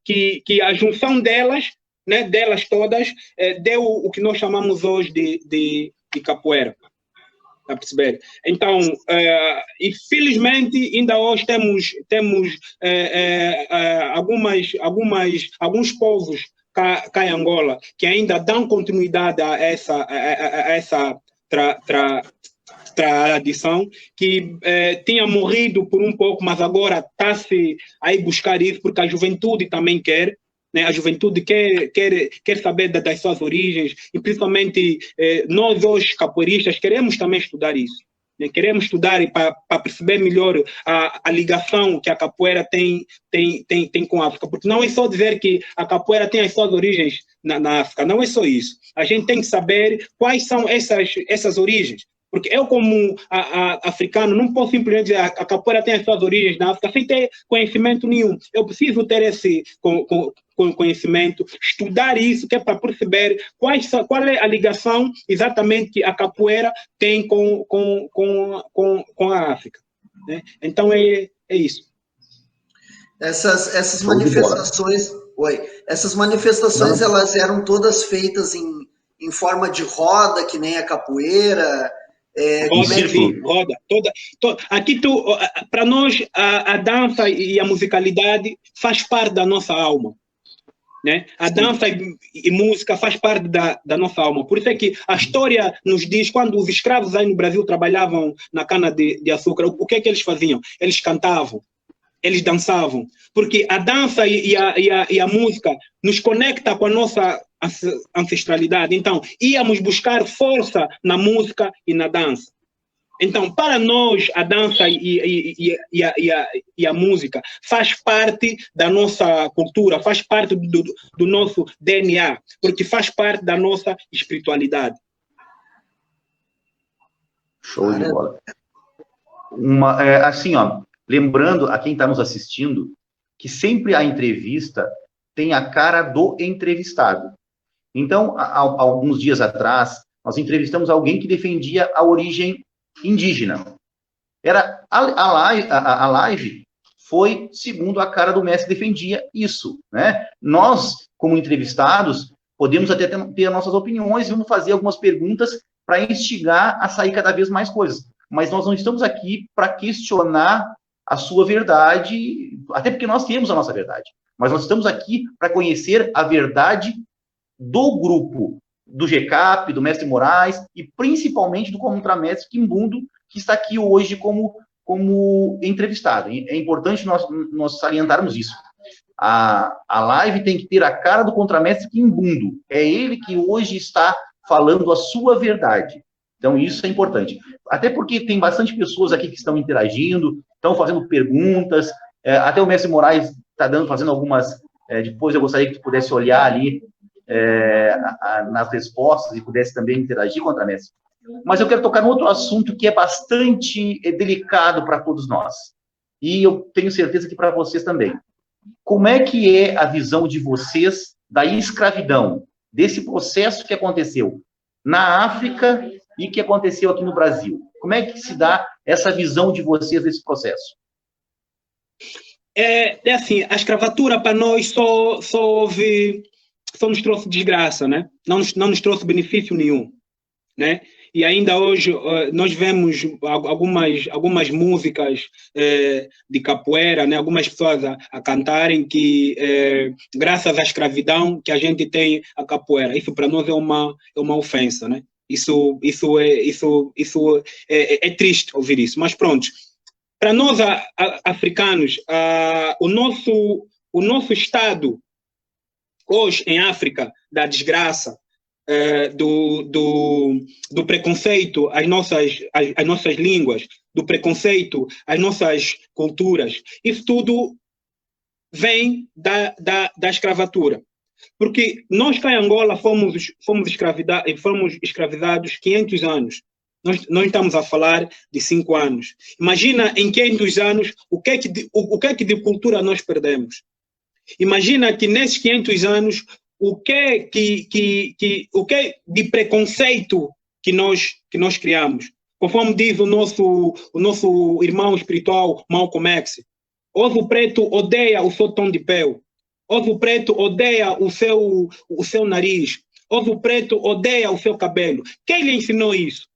a junção delas, né, delas todas, deu o que nós chamamos hoje de capoeira. a perceber? Então, infelizmente, ainda hoje temos alguns povos cá em Angola que ainda dão continuidade a essa tradição que tinha morrido por um pouco, mas agora está-se a buscar isso, porque a juventude também quer. Né? A juventude quer saber das suas origens, e principalmente nós, hoje, capoeiristas, queremos também estudar isso. Né? Queremos estudar para perceber melhor a ligação que a capoeira tem com a África, porque não é só dizer que a capoeira tem as suas origens na África, não é só isso. A gente tem que saber quais são essas origens. Porque eu, como africano, não posso simplesmente dizer que a capoeira tem as suas origens na África sem ter conhecimento nenhum. Eu preciso ter esse conhecimento, estudar isso, que é para perceber qual é a ligação exatamente que a capoeira tem com a África. Né? Então, é isso. Essas manifestações, elas eram todas feitas em forma de roda, que nem a capoeira. Roda. Aqui, para nós, a dança e a musicalidade faz parte da nossa alma. Né? A dança e música faz parte da nossa alma. Por isso é que a história nos diz, quando os escravos aí no Brasil trabalhavam na cana de açúcar, o que é que eles faziam? Eles cantavam, eles dançavam. Porque a dança e a música nos conecta com a nossa ancestralidade. Então, íamos buscar força na música e na dança. Então, para nós, a dança e a música faz parte da nossa cultura, faz parte do nosso DNA, porque faz parte da nossa espiritualidade. Show de bola. Assim, ó, lembrando a quem está nos assistindo, que sempre a entrevista tem a cara do entrevistado. Então, há alguns dias atrás, nós entrevistamos alguém que defendia a origem indígena. A live foi segundo a cara do mestre, defendia isso. Né? Nós, como entrevistados, podemos até ter nossas opiniões e vamos fazer algumas perguntas para instigar a sair cada vez mais coisas. Mas nós não estamos aqui para questionar a sua verdade, até porque nós temos a nossa verdade. Mas nós estamos aqui para conhecer a verdade do grupo, do GCAP, do Mestre Moraes, e principalmente do contramestre Quimbundo, que está aqui hoje como entrevistado. É importante nós salientarmos isso. A live tem que ter a cara do contramestre Quimbundo. É ele que hoje está falando a sua verdade. Então, isso é importante. Até porque tem bastante pessoas aqui que estão interagindo, estão fazendo perguntas, até o Mestre Moraes está fazendo algumas... depois eu gostaria que tu pudesse olhar ali nas respostas e pudesse também interagir com a Mestre. Mas eu quero tocar num outro assunto que é bastante delicado para todos nós. E eu tenho certeza que para vocês também. Como é que é a visão de vocês da escravidão, desse processo que aconteceu na África e que aconteceu aqui no Brasil? Como é que se dá essa visão de vocês desse processo? Assim, a escravatura para nós só nos trouxe desgraça, né? Não nos trouxe benefício nenhum, né? E ainda hoje nós vemos algumas músicas de capoeira, né? Algumas pessoas a cantarem que graças à escravidão que a gente tem a capoeira. Isso para nós é uma ofensa, né? Isso é triste ouvir isso, mas pronto. Para nós africanos, o nosso estado hoje em África da desgraça, do preconceito às nossas línguas, do preconceito às nossas culturas, isso tudo vem da escravatura. Porque nós cá em Angola fomos escravizados 500 anos. Nós estamos a falar de 5 anos. Imagina em 500 anos o que é que de cultura nós perdemos. Imagina que nesses 500 anos o que de preconceito que nós criamos. Conforme diz o nosso irmão espiritual Malcolm X, ovo preto odeia o seu tom de pele. Ovo preto odeia o seu nariz. Ovo preto odeia o seu cabelo. Quem lhe ensinou isso?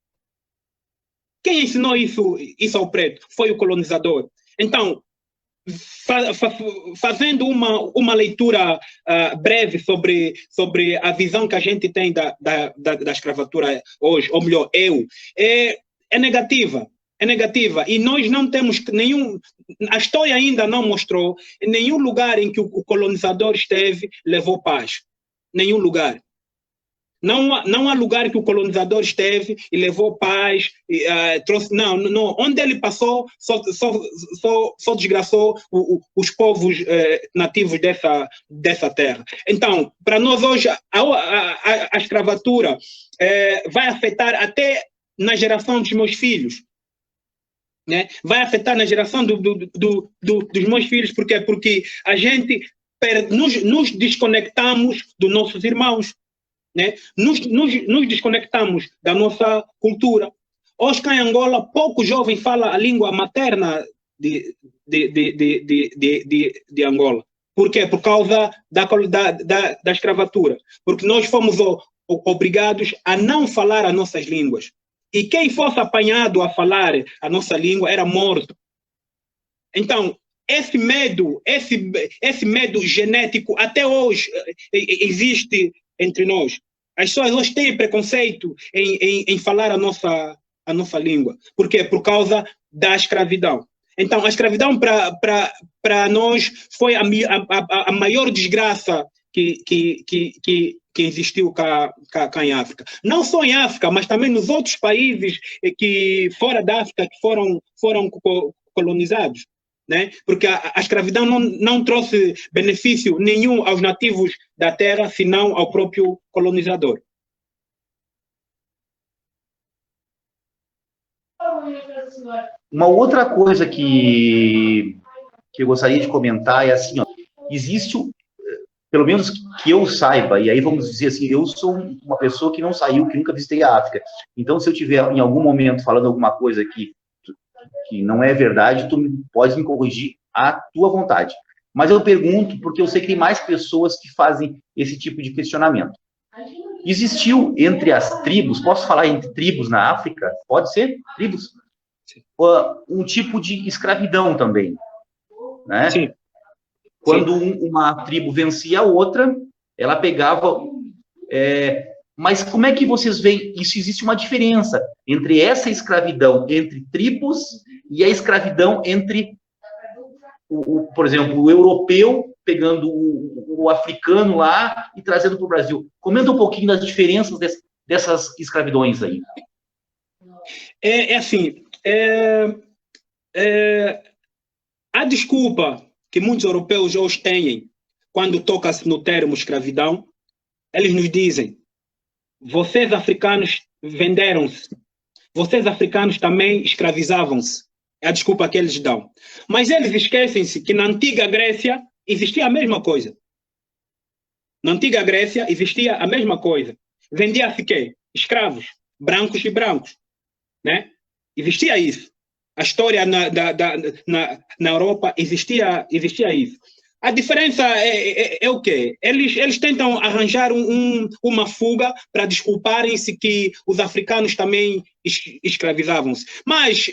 Quem ensinou isso ao preto? Foi o colonizador. Então, fazendo uma leitura breve sobre a visão que a gente tem da escravatura hoje, ou melhor, é negativa. É negativa. E nós não temos nenhum... A história ainda não mostrou nenhum lugar em que o colonizador esteve, levou paz. Nenhum lugar. Não há lugar que o colonizador esteve e levou paz, trouxe... Não. Onde ele passou, só desgraçou os povos nativos dessa terra. Então, para nós hoje, a escravatura vai afetar até na geração dos meus filhos. Né? Vai afetar na geração dos meus filhos. Por quê? Porque a gente nos desconectamos dos nossos irmãos. Né? Nos desconectamos da nossa cultura. Hoje, cá em Angola, pouco jovem fala a língua materna de Angola. Por quê? Por causa da escravatura. Porque nós fomos obrigados a não falar as nossas línguas. E quem fosse apanhado a falar a nossa língua era morto. Então, esse medo genético até hoje existe entre nós. As pessoas hoje têm preconceito em falar a nossa língua. Por quê? Por causa da escravidão. Então, a escravidão para nós foi a maior desgraça que existiu cá em África. Não só em África, mas também nos outros países fora da África que foram colonizados. Né? Porque a escravidão não trouxe benefício nenhum aos nativos da terra, senão ao próprio colonizador. Uma outra coisa que eu gostaria de comentar é assim, ó, existe, pelo menos que eu saiba, e aí vamos dizer assim, eu sou uma pessoa que não saiu, que nunca visitei a África. Então, se eu tiver em algum momento falando alguma coisa que não é verdade, tu pode me corrigir à tua vontade. Mas eu pergunto porque eu sei que tem mais pessoas que fazem esse tipo de questionamento. Existiu entre as tribos, posso falar entre tribos na África? Pode ser? Tribos? Um tipo de escravidão também. Né? Sim. Quando uma tribo vencia a outra, ela pegava... Mas como é que vocês veem? Isso existe uma diferença entre essa escravidão entre tribos e a escravidão entre, por exemplo, o europeu pegando o africano lá e trazendo para o Brasil. Comenta um pouquinho das diferenças dessas escravidões aí. A desculpa que muitos europeus hoje têm quando toca-se no termo escravidão, eles nos dizem: vocês africanos venderam-se. Vocês africanos também escravizavam-se. É a desculpa que eles dão. Mas eles esquecem-se que na antiga Grécia existia a mesma coisa. Na antiga Grécia existia a mesma coisa. Vendia-se quê? Escravos, brancos e brancos. Né? Existia isso. A história na Europa existia isso. A diferença é o quê? Eles tentam arranjar uma fuga para desculparem-se que os africanos também escravizavam-se. Mas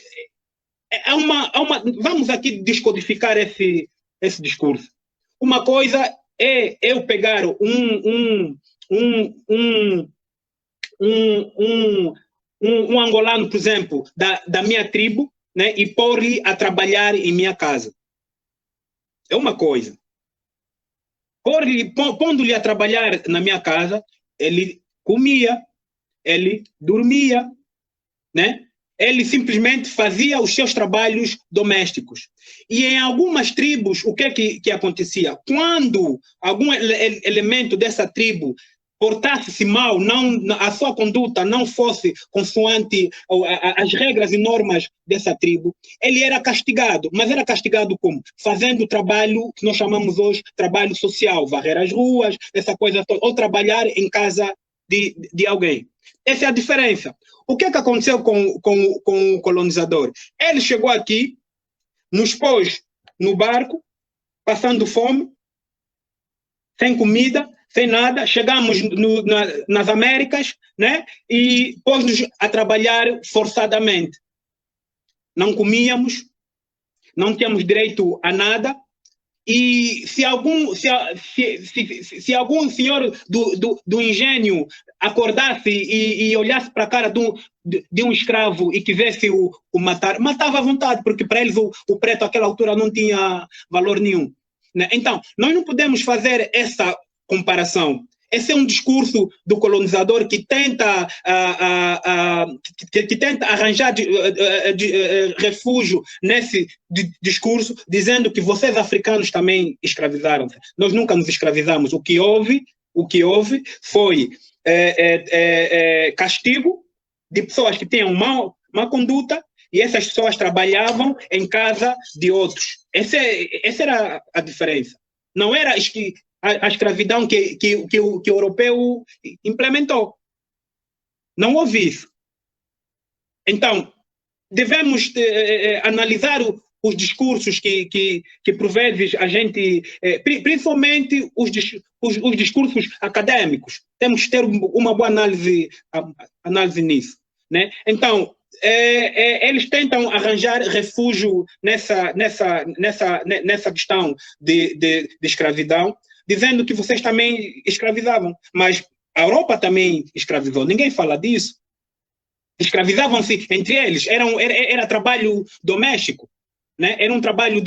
vamos aqui descodificar esse discurso. Uma coisa é eu pegar um angolano, por exemplo, da minha tribo, né, e pôr-lhe a trabalhar em minha casa. É uma coisa. Pondo-lhe a trabalhar na minha casa, ele comia, ele dormia, né? Ele simplesmente fazia os seus trabalhos domésticos. E em algumas tribos, o que acontecia? Quando algum elemento dessa tribo portasse-se mal, a sua conduta não fosse consoante as regras e normas dessa tribo, ele era castigado. Mas era castigado como? Fazendo o trabalho que nós chamamos hoje trabalho social, varrer as ruas, essa coisa toda, ou trabalhar em casa de alguém. Essa é a diferença. O que aconteceu com o colonizador? Ele chegou aqui, nos pôs no barco, passando fome, sem comida, sem nada, chegamos nas Américas, né? E pôs-nos a trabalhar forçadamente. não comíamos, não tínhamos direito a nada. E se algum senhor do engenho acordasse e olhasse para a cara de um escravo e quisesse o matar, matava à vontade, porque para eles o preto àquela altura não tinha valor nenhum, né? Então, nós não podemos fazer essa comparação. Esse é um discurso do colonizador que tenta, que tenta arranjar refúgio nesse discurso, dizendo que vocês africanos também escravizaram-se. Nós nunca nos escravizamos. O que houve foi castigo de pessoas que tinham má conduta, e essas pessoas trabalhavam em casa de outros. Essa era a diferença. Não era a escravidão que o europeu implementou. Não houve isso. Então, devemos analisar os discursos que por vezes a gente, principalmente os discursos acadêmicos, temos que ter uma boa análise nisso, né? Então, eles tentam arranjar refúgio nessa questão de escravidão, dizendo que vocês também escravizavam, mas a Europa também escravizou, ninguém fala disso. Escravizavam-se entre eles, era trabalho doméstico, né? Era um trabalho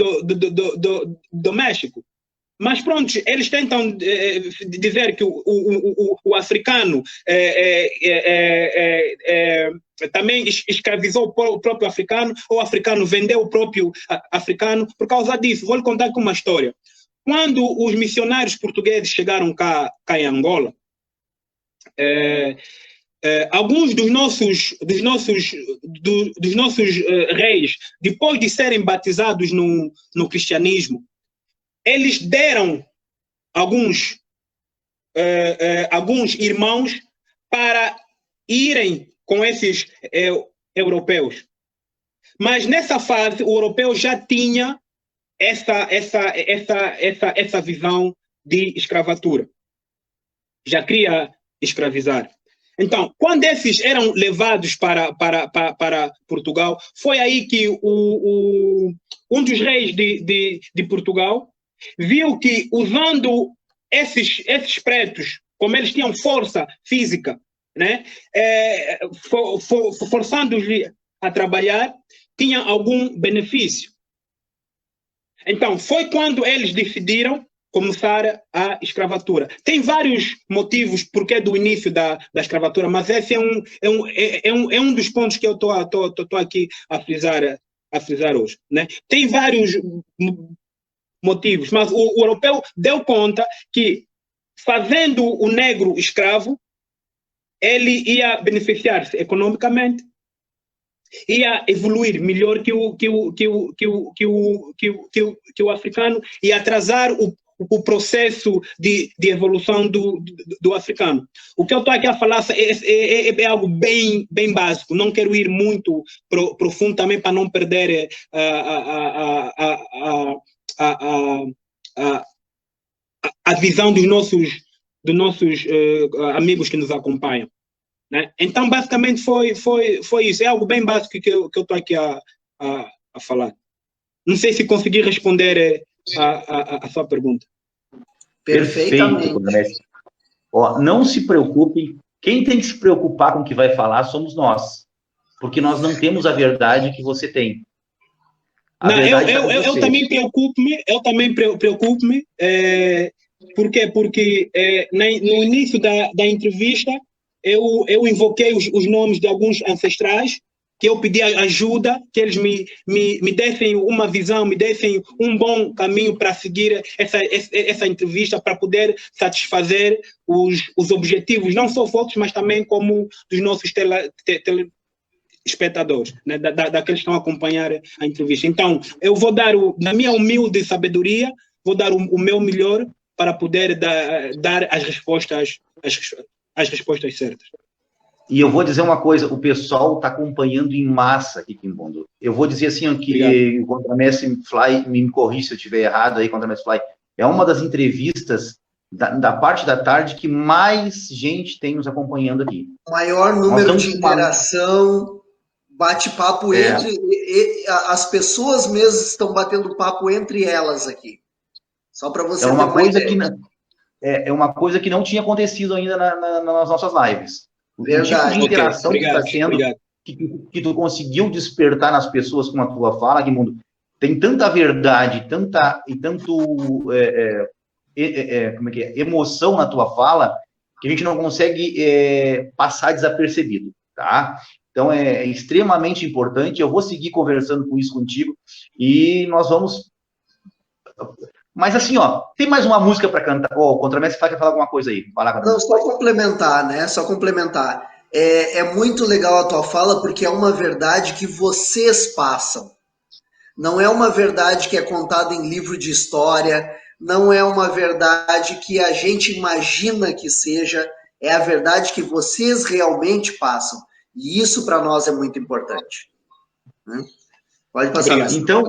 doméstico. Mas pronto, eles tentam dizer que o africano também escravizou o próprio africano, ou o africano vendeu o próprio africano por causa disso. Vou lhe contar aqui uma história. Quando os missionários portugueses chegaram cá em Angola, alguns dos nossos reis, depois de serem batizados no cristianismo, eles deram alguns irmãos para irem com esses europeus. Mas nessa fase, o europeu já tinha essa visão de escravatura. Já queria escravizar. Então, quando esses eram levados para Portugal, foi aí que um dos reis de Portugal viu que, usando esses pretos, como eles tinham força física, né, forçando-os a trabalhar, tinha algum benefício. Então, foi quando eles decidiram começar a escravatura. Tem vários motivos porque do início da escravatura, mas esse é um dos pontos que eu estou aqui a frisar hoje, né? Tem vários motivos, mas o europeu deu conta que, fazendo o negro escravo, ele ia beneficiar-se economicamente, ia evoluir melhor que o africano e atrasar o processo de evolução do africano. O que eu estou aqui a falar é algo bem básico. Não quero ir muito profundo também para não perder a visão dos nossos amigos que nos acompanham, né? Então, basicamente, foi isso. É algo bem básico que eu estou aqui a falar. Não sei se consegui responder a sua pergunta. Perfeitamente. Perfeito. Ó, não se preocupe. Quem tem que se preocupar com o que vai falar somos nós. Porque nós não temos a verdade que você tem. Eu também preocupo-me. Por quê? Porque no início da entrevista, eu invoquei os nomes de alguns ancestrais, que eu pedi ajuda, que eles me dessem uma visão, me dessem um bom caminho para seguir essa entrevista, para poder satisfazer os objetivos, não só vossos, mas também como dos nossos telespectadores, né, daqueles que estão a acompanhar a entrevista. Então, eu vou dar, na minha humilde sabedoria, vou dar o meu melhor para poder dar as respostas certas. E eu vou dizer uma coisa, o pessoal está acompanhando em massa aqui, Quimbondo. Eu vou dizer assim, que o Contramestre Fly, me corrija se eu estiver errado aí, Contramestre Fly, é uma das entrevistas da parte da tarde que mais gente tem nos acompanhando aqui. O maior número de interação Bate-papo as pessoas mesmo estão batendo papo entre elas aqui. Só para você ter uma coisa ideia. É uma coisa que não tinha acontecido ainda nas nossas lives. Verdade. O tipo de interação que está sendo, obrigado. que tu conseguiu despertar nas pessoas com a tua fala, Raimundo, tem tanta verdade, emoção na tua fala, que a gente não consegue passar desapercebido, tá? Então, é extremamente importante. Eu vou seguir conversando com isso contigo e nós vamos... Mas assim, ó, tem mais uma música para cantar? O Contramestre quer falar alguma coisa aí? Não, só complementar, né? Só complementar. É muito legal a tua fala, porque é uma verdade que vocês passam. Não é uma verdade que é contada em livro de história, não é uma verdade que a gente imagina que seja, é a verdade que vocês realmente passam. E isso para nós é muito importante. Né? Pode passar. Então,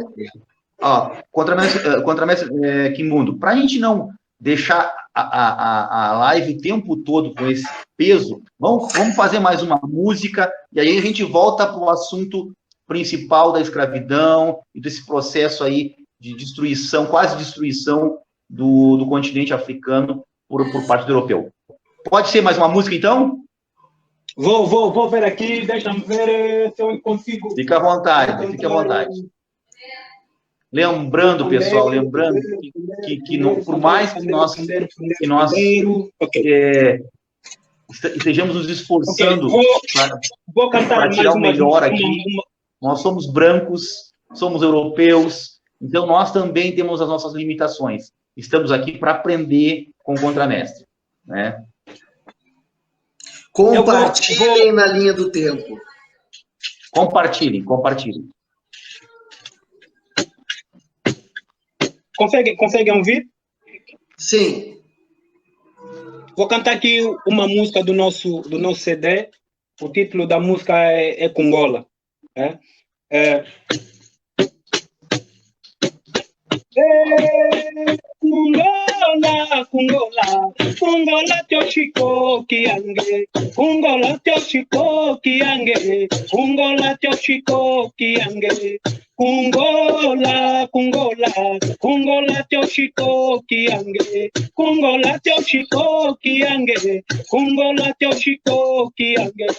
ó, Contramestre Quimbundo, para a gente não deixar a live o tempo todo com esse peso, vamos fazer mais uma música e aí a gente volta para o assunto principal da escravidão e desse processo aí de destruição, quase destruição do continente africano por parte do europeu. Pode ser mais uma música, então? Vou ver aqui, deixa-me ver se eu consigo. Fica à vontade, fique à vontade. Lembrando, pessoal, que não, por mais que nós estejamos nos esforçando para tirar o melhor aqui, nós somos brancos, somos europeus, então nós também temos as nossas limitações. Estamos aqui para aprender com o Contramestre, né? Compartilhem na linha do tempo. Compartilhem. Conseguem ouvir? Sim. Vou cantar aqui uma música do nosso CD. O título da música é Congola. Congola teu Chico Kiange, Congola teu Chico Kiange, Congola teu Chico Kiange, Congola teu Chico Kiange, Congola teu Chico Kiange, Congola teu Chico Kiange,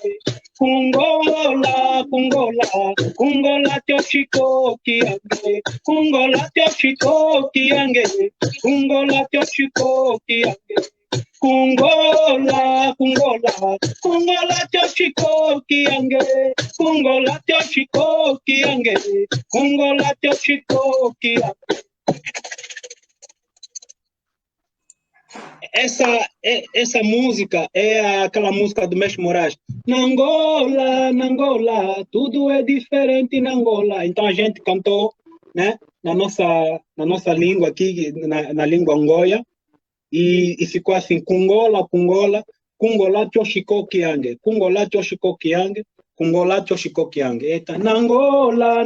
Congola teu Chico Kiange, Congola teu Chico Kiange, Congola teu Chico Kiange, Congola teu Chico Kiange, Congola teu Chico Kiange, Congola teu Chico Kiange. Essa música é aquela música do Mestre Moraes. Na Angola, tudo é diferente na Angola. Então a gente cantou, né, na nossa língua aqui, na língua angoia, e ficou assim: Congola teu Chico Kiange, Congola teu Chico Kiange, Congola teu Chico Kiange. Eita, na Angola,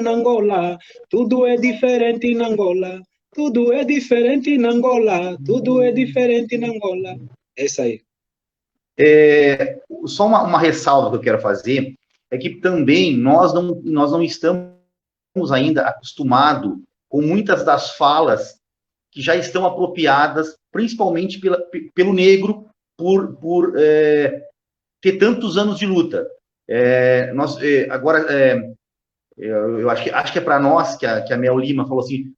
tudo é diferente na Angola. Tudo é diferente na Angola, tudo é diferente na Angola. É isso aí. Só uma ressalva que eu quero fazer é que também nós não estamos ainda acostumados com muitas das falas que já estão apropriadas, principalmente pelo negro, por ter tantos anos de luta. Eu acho que é para nós que a Mel Lima falou assim: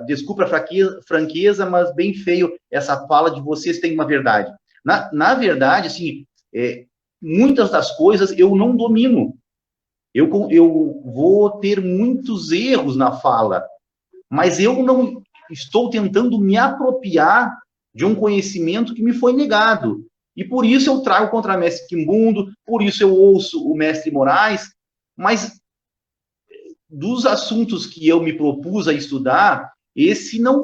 desculpa a franqueza, mas bem feio essa fala de vocês têm uma verdade. Na verdade, assim, muitas das coisas eu não domino. Eu vou ter muitos erros na fala, mas eu não estou tentando me apropriar de um conhecimento que me foi negado. E por isso eu trago contra o Mestre Quimbundo, por isso eu ouço o Mestre Moraes, mas dos assuntos que eu me propus a estudar, esse não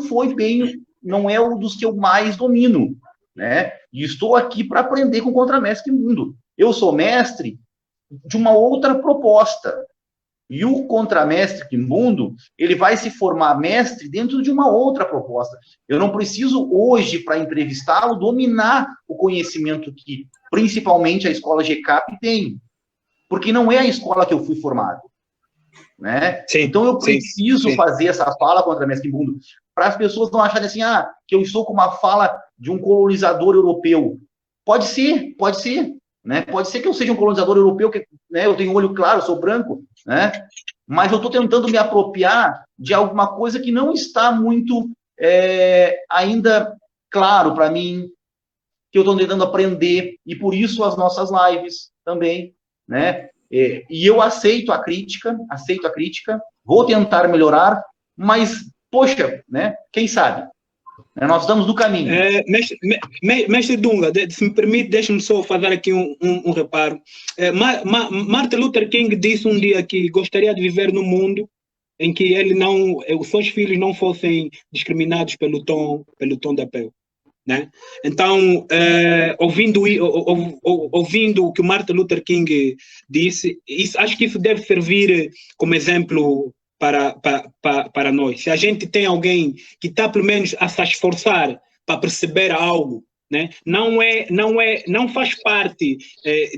é um dos que eu mais domino, né? E estou aqui para aprender com o Contramestre Quimbundo. Eu sou mestre de uma outra proposta. E o Contramestre Quimbundo, ele vai se formar mestre dentro de uma outra proposta. Eu não preciso hoje, para entrevistá-lo, dominar o conhecimento que, principalmente, a escola GCAP tem. porque não é a escola que eu fui formado. Né? Sim, então eu preciso sim. fazer essa fala contra Mestre Imbundo, para as pessoas não acharem assim, que eu estou com uma fala de um colonizador europeu. Pode ser, né? Pode ser que eu seja um colonizador europeu, que, né, eu tenho olho claro, sou branco, né? Mas eu estou tentando me apropriar de alguma coisa que não está muito ainda claro para mim, que eu estou tentando aprender, e por isso as nossas lives também, né? E eu aceito a crítica, vou tentar melhorar, mas, poxa, né? Quem sabe? Nós estamos no caminho. Mestre Dunga, se me permite, deixe-me só fazer aqui um reparo. Martin Luther King disse um dia que gostaria de viver num mundo em que os seus filhos não fossem discriminados pelo tom da pele. Né? Então, ouvindo o que o Martin Luther King disse, acho que isso deve servir como exemplo para nós. Se a gente tem alguém que está pelo menos a se esforçar para perceber algo, né? Não faz parte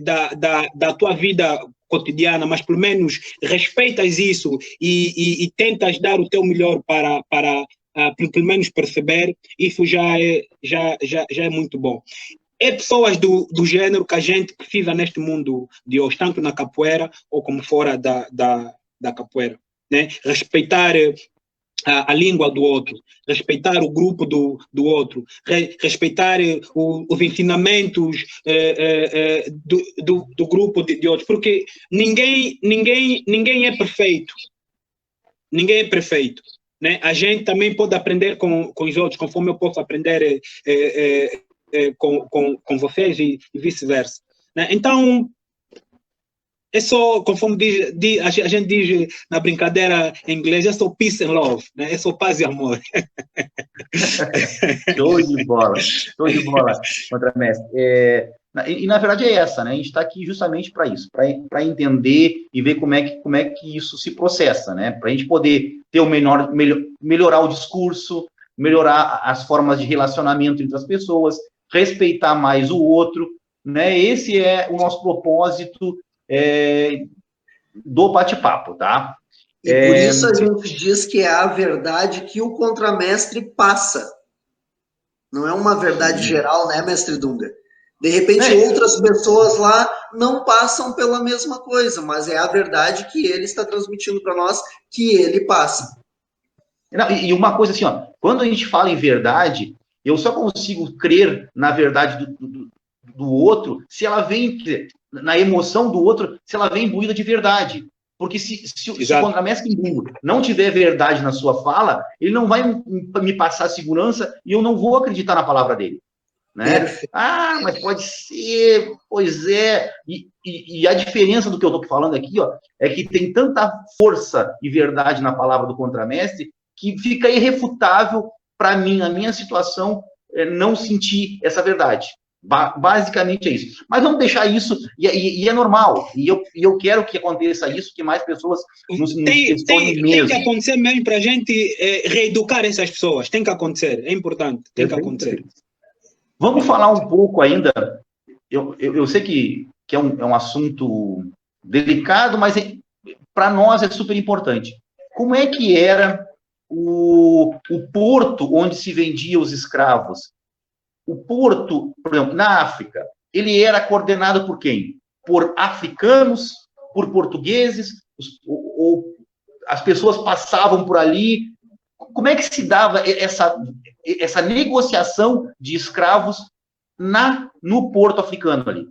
da tua vida cotidiana, mas pelo menos respeitas isso e tentas dar o teu melhor para pelo menos perceber, isso já é muito bom. É pessoas do gênero que a gente precisa neste mundo de hoje, tanto na capoeira ou como fora da capoeira. Né? Respeitar a língua do outro, respeitar o grupo do outro, respeitar os ensinamentos do grupo de outros, porque ninguém é perfeito. Ninguém é perfeito. Né? A gente também pode aprender com os outros, conforme eu posso aprender com vocês e vice-versa. Né? Então, é só, conforme a gente diz na brincadeira em inglês, é só peace and love, né? É só paz e amor. Show de bola, contramestre. E na verdade é essa, né? A gente está aqui justamente para isso, para entender e ver como é que isso se processa, né? Para a gente poder ter melhorar o discurso, melhorar as formas de relacionamento entre as pessoas, respeitar mais o outro, né? Esse é o nosso propósito do bate-papo, tá? E por isso a gente diz que é a verdade que o contramestre passa. Não é uma verdade geral, né, mestre Dunga? De repente, outras pessoas lá não passam pela mesma coisa, mas é a verdade que ele está transmitindo para nós, que ele passa. Não, e uma coisa assim, quando a gente fala em verdade, eu só consigo crer na verdade do outro se ela vem, na emoção do outro, se ela vem imbuída de verdade. Porque se o contramestre não tiver verdade na sua fala, ele não vai me passar segurança e eu não vou acreditar na palavra dele. Né? Mas pode ser, pois é. E a diferença do que eu estou falando aqui, é que tem tanta força e verdade na palavra do contramestre que fica irrefutável para mim, na minha situação, não sentir essa verdade. Basicamente é isso. Mas vamos deixar isso, e é normal. E eu quero que aconteça isso, que mais pessoas nos questionem mesmo. Tem que acontecer mesmo para a gente reeducar essas pessoas. Tem que acontecer, é importante. Tem que acontecer. Vamos falar um pouco ainda. Eu sei que é um assunto delicado, mas para nós é super importante. Como é que era o porto onde se vendia os escravos? O porto, por exemplo, na África, ele era coordenado por quem? Por africanos, por portugueses, ou as pessoas passavam por ali. Como é que se dava essa negociação de escravos no porto africano ali?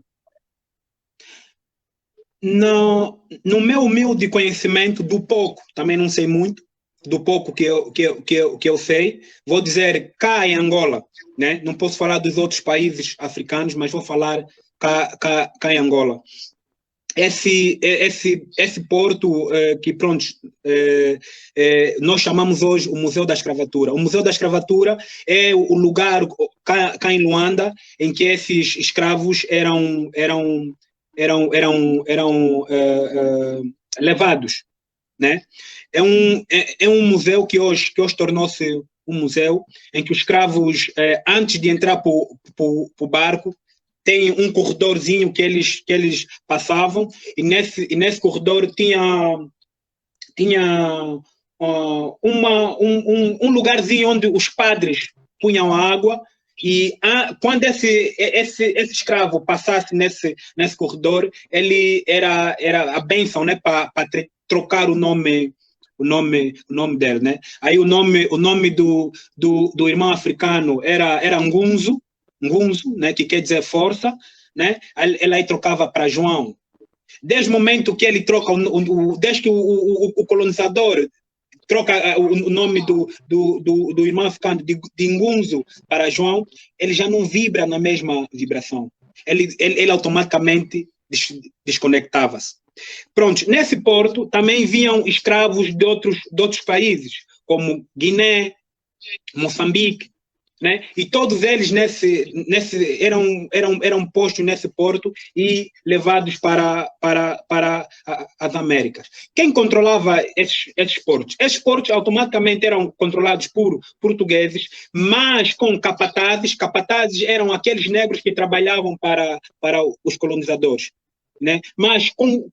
No meu humilde conhecimento, do pouco, também não sei muito, do pouco que eu sei, vou dizer cá em Angola, né? Não posso falar dos outros países africanos, mas vou falar cá em Angola. Esse porto que, pronto, nós chamamos hoje o Museu da Escravatura. O Museu da Escravatura é o lugar cá em Luanda em que esses escravos eram levados, né? É um museu que hoje tornou-se um museu em que os escravos, antes de entrar para o barco, tem um corredorzinho que eles passavam, e nesse corredor tinha um lugarzinho onde os padres punham água, e quando esse escravo passasse nesse corredor, ele era a bênção, né, para trocar o nome dele, né? Aí o nome do irmão africano era Ngunzu, né, que quer dizer força, né? Ele aí trocava para João. Desde o momento que ele troca, desde que o colonizador troca o nome do irmão africano de Ngunzu para João, ele já não vibra na mesma vibração. Ele automaticamente desconectava-se. Pronto, nesse porto também vinham escravos de outros países, como Guiné, Moçambique, né? E todos eles eram postos nesse porto e levados para as Américas. Quem controlava esses portos? Esses portos automaticamente eram controlados por portugueses, mas com capatazes. Capatazes eram aqueles negros que trabalhavam para os colonizadores, né? Mas com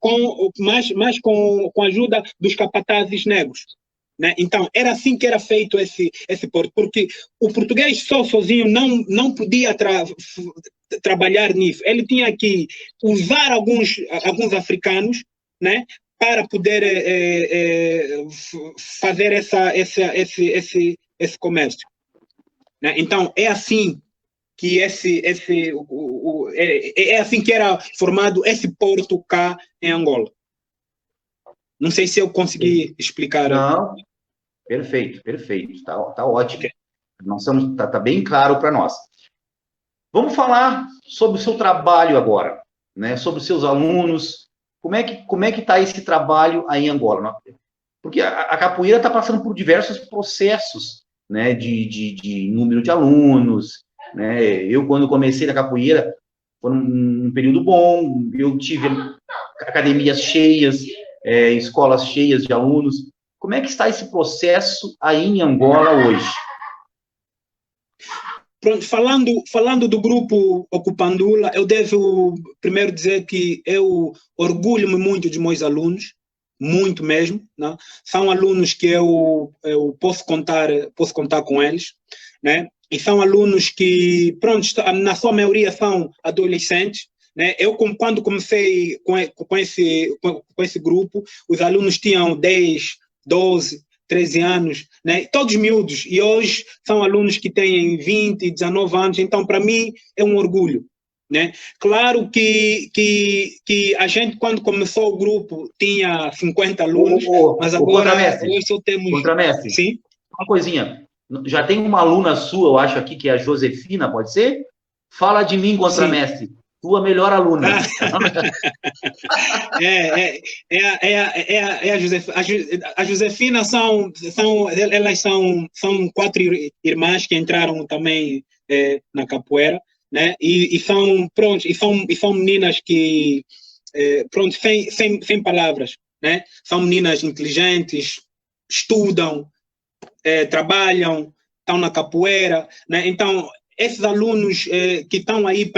a ajuda dos capatazes negros, né? Então, era assim que era feito esse porto, porque o português sozinho não podia trabalhar nisso. Ele tinha que usar alguns africanos, né, para poder fazer esse comércio, né? Então, é assim que é assim que era formado esse porto cá em Angola. Não sei se eu consegui explicar. Não, perfeito. Tá ótimo. Tá bem claro para nós. Vamos falar sobre o seu trabalho agora, né? Sobre os seus alunos. Como é que está esse trabalho aí em Angola? Porque a capoeira está passando por diversos processos, né? De número de alunos, né? Eu, quando comecei na capoeira, foi um período bom. Eu tive academias cheias, escolas cheias de alunos. Como é que está esse processo aí em Angola hoje? Pronto, falando do grupo Ocupandula, eu devo primeiro dizer que eu orgulho-me muito de meus alunos, muito mesmo, né? São alunos que eu posso contar com eles, né? E são alunos que, pronto, na sua maioria são adolescentes, né? Eu, quando comecei com esse grupo, os alunos tinham 10, 12, 13 anos, né? Todos miúdos, e hoje são alunos que têm 20, 19 anos, então para mim é um orgulho, né? Claro que a gente, quando começou o grupo, tinha 50 alunos, mas agora hoje só temos... Contramestre, sim? Uma coisinha, já tem uma aluna sua, eu acho aqui, que é a Josefina, pode ser? Fala de mim, contramestre. Sim. Tua melhor aluna. A Josefina elas são 4 irmãs que entraram também na capoeira, né? E são meninas que pronto, sem palavras, né? São meninas inteligentes, estudam, trabalham, estão na capoeira, né? Então esses alunos que estão aí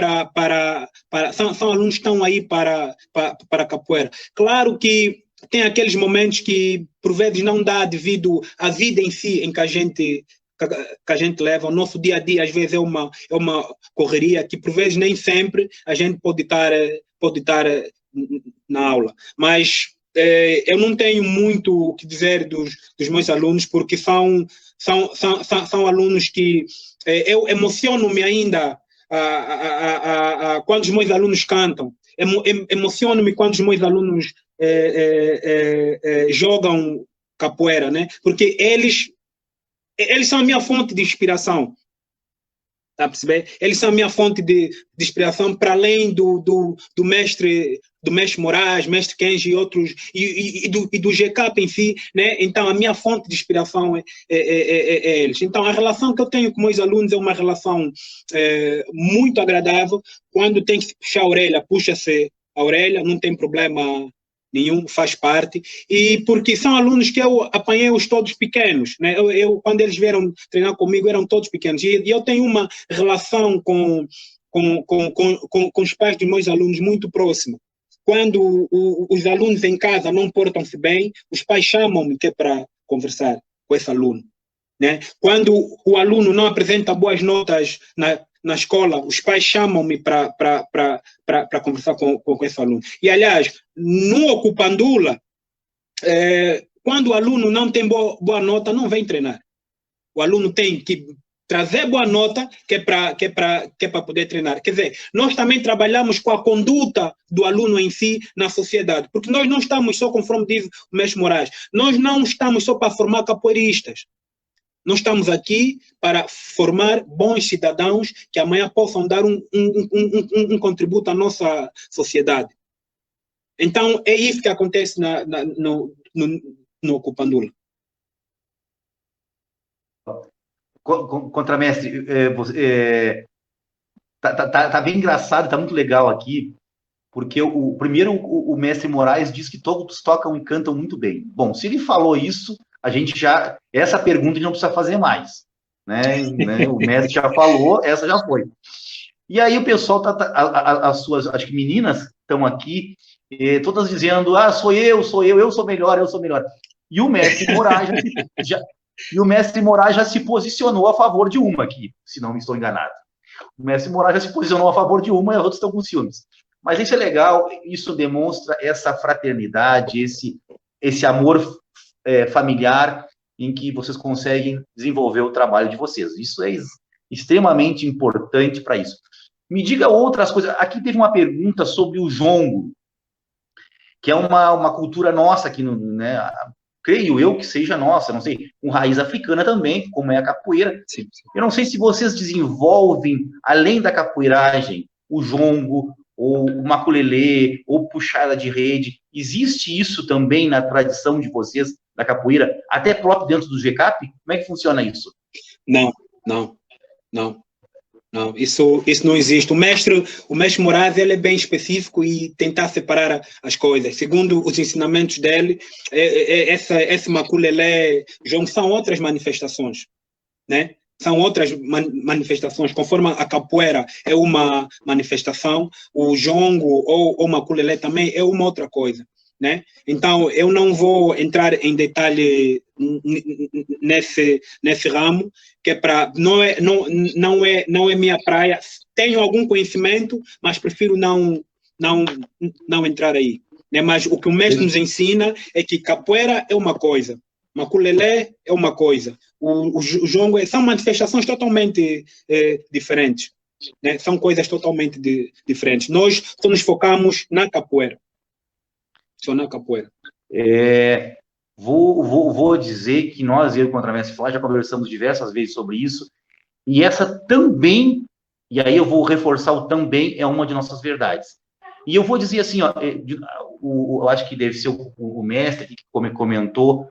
são alunos que estão aí para a capoeira. Claro que tem aqueles momentos que por vezes não dá devido à vida em si em que a gente leva. O nosso dia a dia às vezes é uma correria que por vezes nem sempre a gente pode estar na aula. Mas eu não tenho muito o que dizer dos meus alunos, porque são alunos que eu emociono-me ainda quando os meus alunos cantam. Emociono-me quando os meus alunos jogam capoeira, né? Porque eles são a minha fonte de inspiração. Tá a perceber? Eles são a minha fonte de inspiração, para além do mestre Moraes, mestre Kenji e outros, e do GCAP em si, né? Então a minha fonte de inspiração é eles. Então a relação que eu tenho com meus alunos é uma relação muito agradável. Quando tem que se puxar a orelha, puxa-se a orelha, não tem problema nenhum, faz parte. E porque são alunos que eu apanhei-os todos pequenos, né? Quando eles vieram treinar comigo, eram todos pequenos. E eu tenho uma relação com com os pais dos meus alunos muito próximo. Quando os alunos em casa não portam-se bem, os pais chamam-me que é para conversar com esse aluno, né? Quando o aluno não apresenta boas notas na escola, os pais chamam-me para conversar com esse aluno. E, aliás, no Ocupandula, quando o aluno não tem boa nota, não vem treinar. O aluno tem que trazer boa nota, que é para poder treinar. Quer dizer, nós também trabalhamos com a conduta do aluno em si na sociedade, porque nós não estamos só, conforme diz o mestre Moraes, nós não estamos só para formar capoeiristas. Nós estamos aqui para formar bons cidadãos que amanhã possam dar um contributo à nossa sociedade. Então, é isso que acontece no Ocupandula. Contramestre, tá bem engraçado, tá muito legal aqui, porque primeiro o mestre Moraes diz que todos tocam e cantam muito bem. Bom, se ele falou isso, a gente já, essa pergunta a gente não precisa fazer mais, né? O mestre já falou, essa já foi. E aí o pessoal, as suas, acho que meninas estão aqui, todas dizendo, sou eu sou melhor, eu sou melhor. E o mestre Moraes já se posicionou a favor de uma aqui, se não me estou enganado. O mestre Moraes já se posicionou a favor de uma e as outras estão com ciúmes. Mas isso é legal, isso demonstra essa fraternidade, esse amor familiar em que vocês conseguem desenvolver o trabalho de vocês. Isso é extremamente importante para isso. Me diga outras coisas. Aqui teve uma pergunta sobre o jongo, que é uma cultura nossa aqui, né? Creio eu que seja nossa, não sei, com raiz africana também, como é a capoeira. Sim. Eu não sei se vocês desenvolvem, além da capoeiragem, o jongo, ou o maculelê, ou puxada de rede. Existe isso também na tradição de vocês, da capoeira, até próprio dentro do GCAP? Como é que funciona isso? Não. Isso não existe. O mestre Moraes, ele é bem específico e tentar separar as coisas. Segundo os ensinamentos dele, esse maculelê, jongo, são outras manifestações, né? São outras manifestações, conforme a capoeira é uma manifestação, o jongo ou maculelê também é uma outra coisa, né? Então, eu não vou entrar em detalhe nesse ramo, que é para não é minha praia. Tenho algum conhecimento, mas prefiro não entrar aí, né? Mas o que o mestre nos ensina é que capoeira é uma coisa, maculelê é uma coisa, o jongo são manifestações totalmente diferentes, né? São coisas totalmente diferentes. Nós só nos focamos na capoeira. Só na capoeira. Vou dizer que nós, eu e o Contramestre Flá, já conversamos diversas vezes sobre isso, e essa também, e aí eu vou reforçar o também, é uma de nossas verdades. E eu vou dizer assim, eu acho que deve ser o mestre que comentou,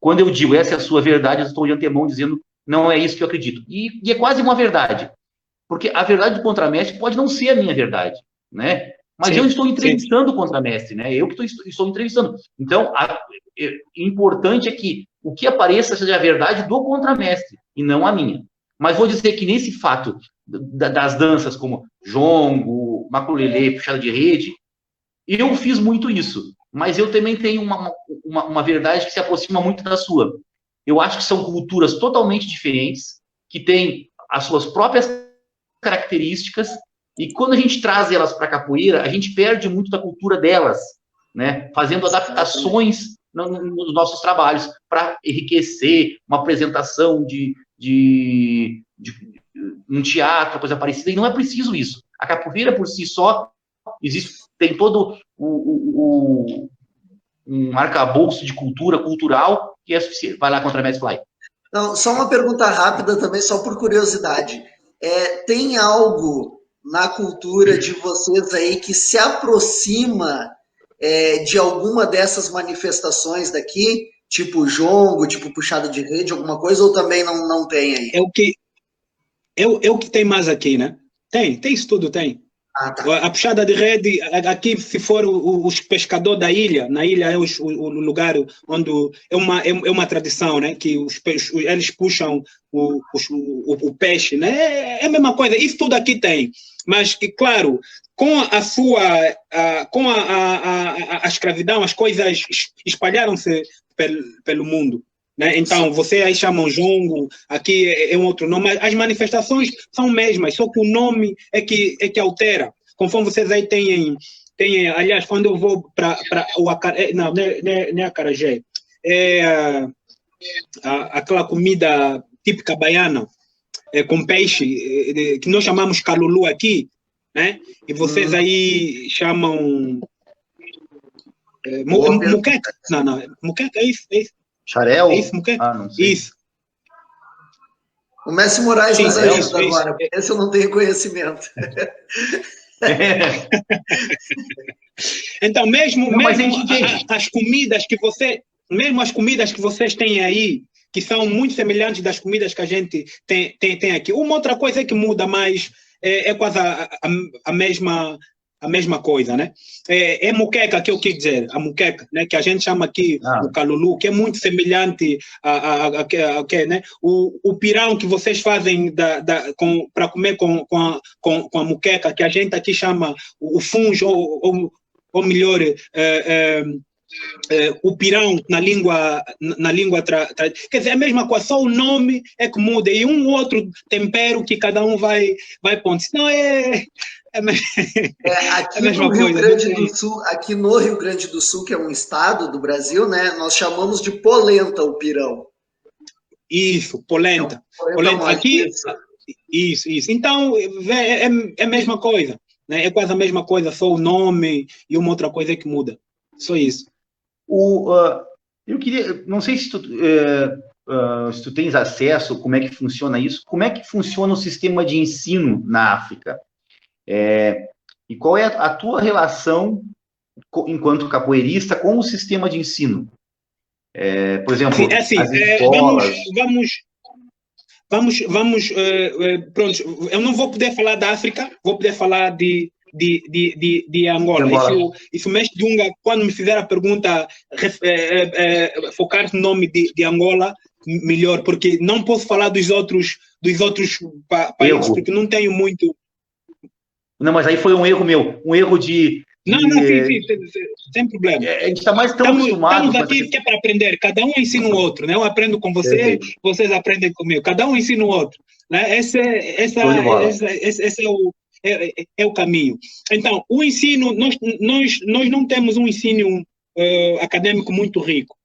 quando eu digo essa é a sua verdade, eu estou de antemão dizendo não é isso que eu acredito. E é quase uma verdade, porque a verdade do Contramestre pode não ser a minha verdade, né? Mas sim, eu estou entrevistando o Contramestre, né? Eu que estou entrevistando. Então, importante é que o que apareça seja a verdade do Contramestre, e não a minha. Mas vou dizer que nesse fato das danças como jongo, maculelê, puxada de rede, eu fiz muito isso. Mas eu também tenho uma verdade que se aproxima muito da sua. Eu acho que são culturas totalmente diferentes, que têm as suas próprias características, e quando a gente traz elas para a capoeira, a gente perde muito da cultura delas, né? Fazendo adaptações nos nossos trabalhos para enriquecer uma apresentação de um teatro, coisa parecida, e não é preciso isso. A capoeira por si só tem todo um arcabouço de cultural que é suficiente. Vai lá, Contramestre Fly. Não, só uma pergunta rápida também, só por curiosidade. Tem algo na cultura de vocês aí que se aproxima de alguma dessas manifestações daqui, tipo jongo, tipo puxada de rede, alguma coisa, ou também não tem aí? É o que tem mais aqui, né? Tem isso tudo, tem. Ah, tá. A puxada de rede, aqui, se for os pescadores da ilha, na ilha é o lugar onde é uma tradição, né? Que eles puxam o peixe, né? É a mesma coisa, isso tudo aqui tem. Mas, que, claro, com com a escravidão, as coisas espalharam-se pelo mundo. Né? Então, você aí chamam jongo, aqui é um outro nome, mas as manifestações são mesmas, só que o nome é que altera. Conforme vocês aí têm aliás, quando eu vou para o acarajé, não é acarajé, é aquela comida típica baiana, com peixe, que nós chamamos calulu aqui, né? E vocês aí chamam muqueca. Não, muqueca é isso. Xarel? É isso, muqueca? Não sei. Isso. O Mestre Moraes nos ajuda isso, agora, esse eu não tenho conhecimento. Então, mesmo as comidas que vocês têm aí, que são muito semelhantes das comidas que a gente tem aqui. Uma outra coisa é que muda, mas é quase a mesma coisa, né? É muqueca que eu quis dizer, a muqueca, né? Que a gente chama aqui o calulu, que é muito semelhante né? O pirão que vocês fazem para comer com a muqueca, que a gente aqui chama o fungo, ou melhor, o pirão na língua quer dizer, é a mesma coisa, só o nome é que muda, e um outro tempero que cada um vai pondo, senão aqui no Rio Grande do Sul, aqui no Rio Grande do Sul, que é um estado do Brasil, né, nós chamamos de polenta o pirão. Isso, polenta. Polenta. Aqui, isso. Então, é a mesma coisa, né? É quase a mesma coisa, só o nome e uma outra coisa que muda. Só isso. Eu queria, não sei se tu tens acesso, como é que funciona isso, como é que funciona o sistema de ensino na África? E qual é a tua relação, enquanto capoeirista, com o sistema de ensino? Por exemplo, as escolas... Vamos pronto, eu não vou poder falar da África, vou poder falar de Angola. Isso Mestre Dunga, quando me fizer a pergunta, focar no nome de Angola, melhor, porque não posso falar dos outros países, porque não tenho muito... Não, mas aí foi um erro meu, um erro de... Não, sim, sem problema. A gente está mais tão acostumado... Estamos aqui que é para aprender, cada um ensina o outro, né? Eu aprendo com você, vocês aprendem comigo, cada um ensina o outro. Né? Esse é o caminho. Então, o ensino, nós não temos um ensino acadêmico muito rico.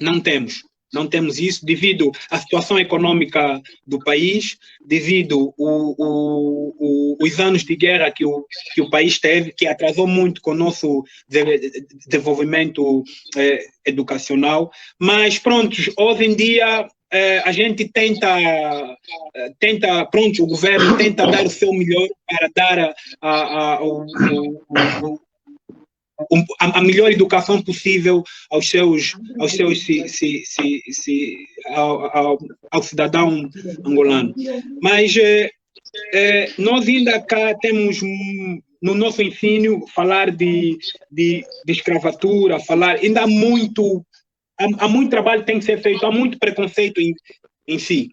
Não temos isso devido à situação econômica do país, devido os anos de guerra que o país teve, que atrasou muito com o nosso desenvolvimento educacional. Mas, pronto, hoje em dia a gente tenta, pronto, o governo tenta dar o seu melhor para dar a melhor educação possível ao cidadão angolano. Mas nós ainda cá temos no nosso ensino falar de escravatura, ainda há muito trabalho que tem que ser feito, há muito preconceito em si.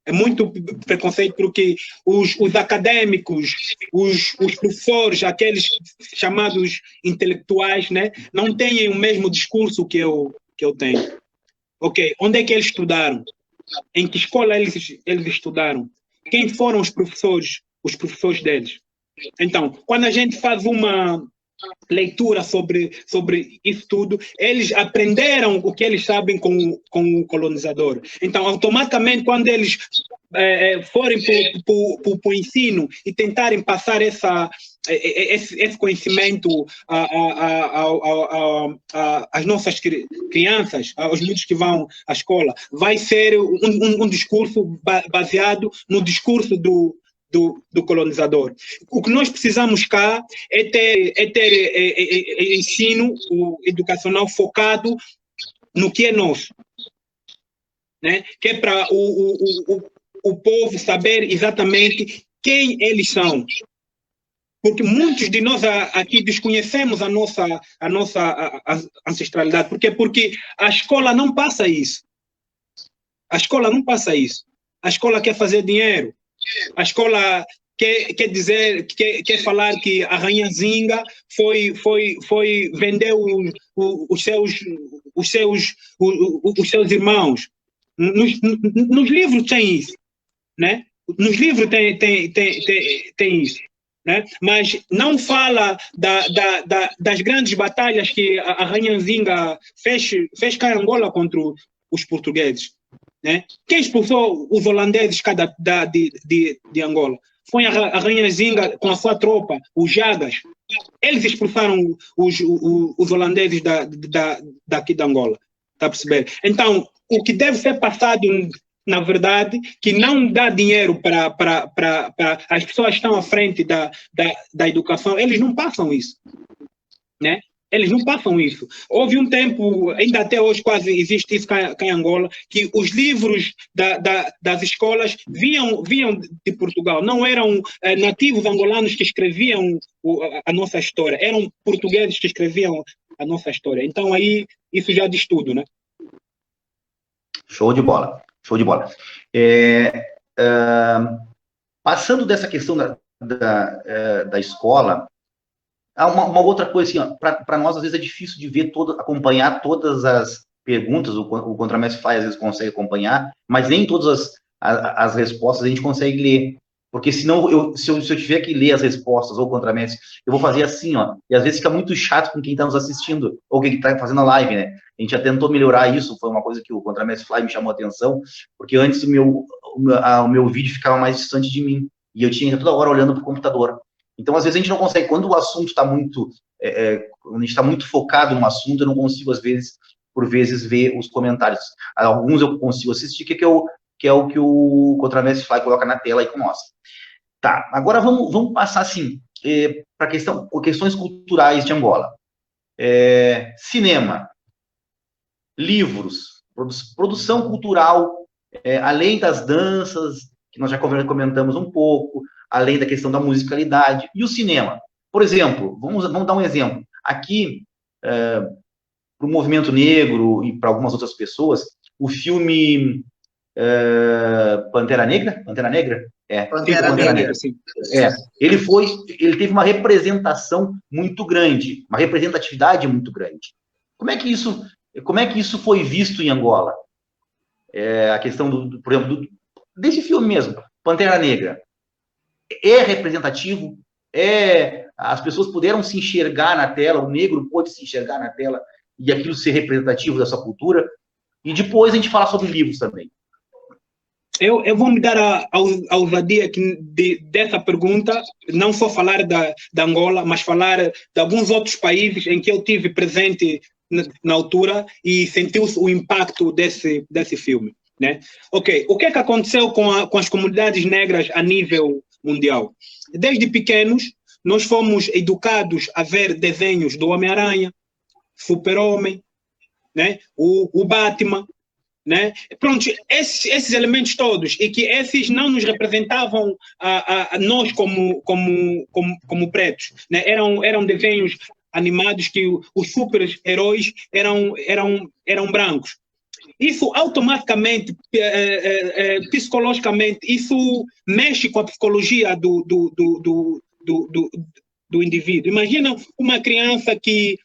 É muito preconceito porque os acadêmicos, os professores, aqueles chamados intelectuais, né, não têm o mesmo discurso que eu tenho. Ok, onde é que eles estudaram? Em que escola eles estudaram? Quem foram os professores deles? Então, quando a gente faz uma leitura sobre isso tudo, eles aprenderam o que eles sabem com o colonizador. Então, automaticamente, quando eles forem para o ensino e tentarem passar esse conhecimento às nossas crianças, aos miúdos que vão à escola, vai ser um discurso baseado no discurso do colonizador. O que nós precisamos cá é ter ensino educacional focado no que é nosso, né? Que é para o povo saber exatamente quem eles são, porque muitos de nós aqui desconhecemos a nossa ancestralidade. Por quê? Porque a escola não passa isso. A escola não passa isso. A escola quer fazer dinheiro. A escola quer dizer, quer falar que a Rainha Zinga vendeu os seus irmãos. Nos livros tem isso, né? Nos livros tem isso, né? Mas não fala das grandes batalhas que a Rainha Zinga fez cá em Angola contra os portugueses, né? Quem expulsou os holandeses de Angola? Foi a Rainha Zinga com a sua tropa, os Jagas. Eles expulsaram os holandeses daqui de Angola. Está a perceber? Então, o que deve ser passado, na verdade, que não dá dinheiro para as pessoas que estão à frente da educação, eles não passam isso, né? Eles não passam isso. Houve um tempo, ainda até hoje quase existe isso cá em Angola, que os livros das escolas vinham de Portugal. Não eram nativos angolanos que escreviam a nossa história, eram portugueses que escreviam a nossa história. Então aí isso já diz tudo, né? Show de bola, show de bola. Passando dessa questão da escola, há uma outra coisa, assim, para nós às vezes é difícil de ver acompanhar todas as perguntas, o Contramestre Fly às vezes consegue acompanhar, mas nem todas as respostas a gente consegue ler, porque senão, se eu tiver que ler as respostas ou o Contramestre, eu vou fazer assim, ó, e às vezes fica muito chato com quem está nos assistindo, ou quem está fazendo a live, né? A gente já tentou melhorar isso, foi uma coisa que o Contramestre Fly me chamou a atenção, porque antes o meu vídeo ficava mais distante de mim, e eu tinha toda hora olhando para o computador. Então, às vezes, a gente não consegue, quando o assunto está muito, quando a gente está muito focado no assunto, eu não consigo, às vezes, por vezes, ver os comentários. Alguns eu consigo assistir, que é o que o Contramestre Fly coloca na tela aí com nós. Tá, agora vamos passar, assim, para questões culturais de Angola. Cinema, livros, produção cultural, além das danças, que nós já comentamos um pouco, além da questão da musicalidade, e o cinema. Por exemplo, vamos dar um exemplo. Aqui, para o movimento negro e para algumas outras pessoas, o filme Pantera Negra? Pantera Negra? Pantera Negra. Sim. Ele teve uma representação muito grande, uma representatividade muito grande. Como é que isso foi visto em Angola? A questão, por exemplo, desse filme mesmo, Pantera Negra. É representativo, as pessoas puderam se enxergar na tela, o negro pôde se enxergar na tela e aquilo ser representativo da sua cultura. E depois a gente fala sobre livros também. Eu vou me dar a ousadia dessa pergunta, não só falar da Angola, mas falar de alguns outros países em que eu tive presente na altura e sentiu-se o impacto desse filme, né? Ok, o que é que aconteceu com as comunidades negras a nível mundial? Desde pequenos, nós fomos educados a ver desenhos do Homem-Aranha, Super-Homem, né? O Batman, né? Pronto, esses elementos todos, e que esses não nos representavam a nós como pretos, né? Eram desenhos animados que os super-heróis eram brancos. Isso automaticamente, psicologicamente, isso mexe com a psicologia do indivíduo. Imagina uma criança que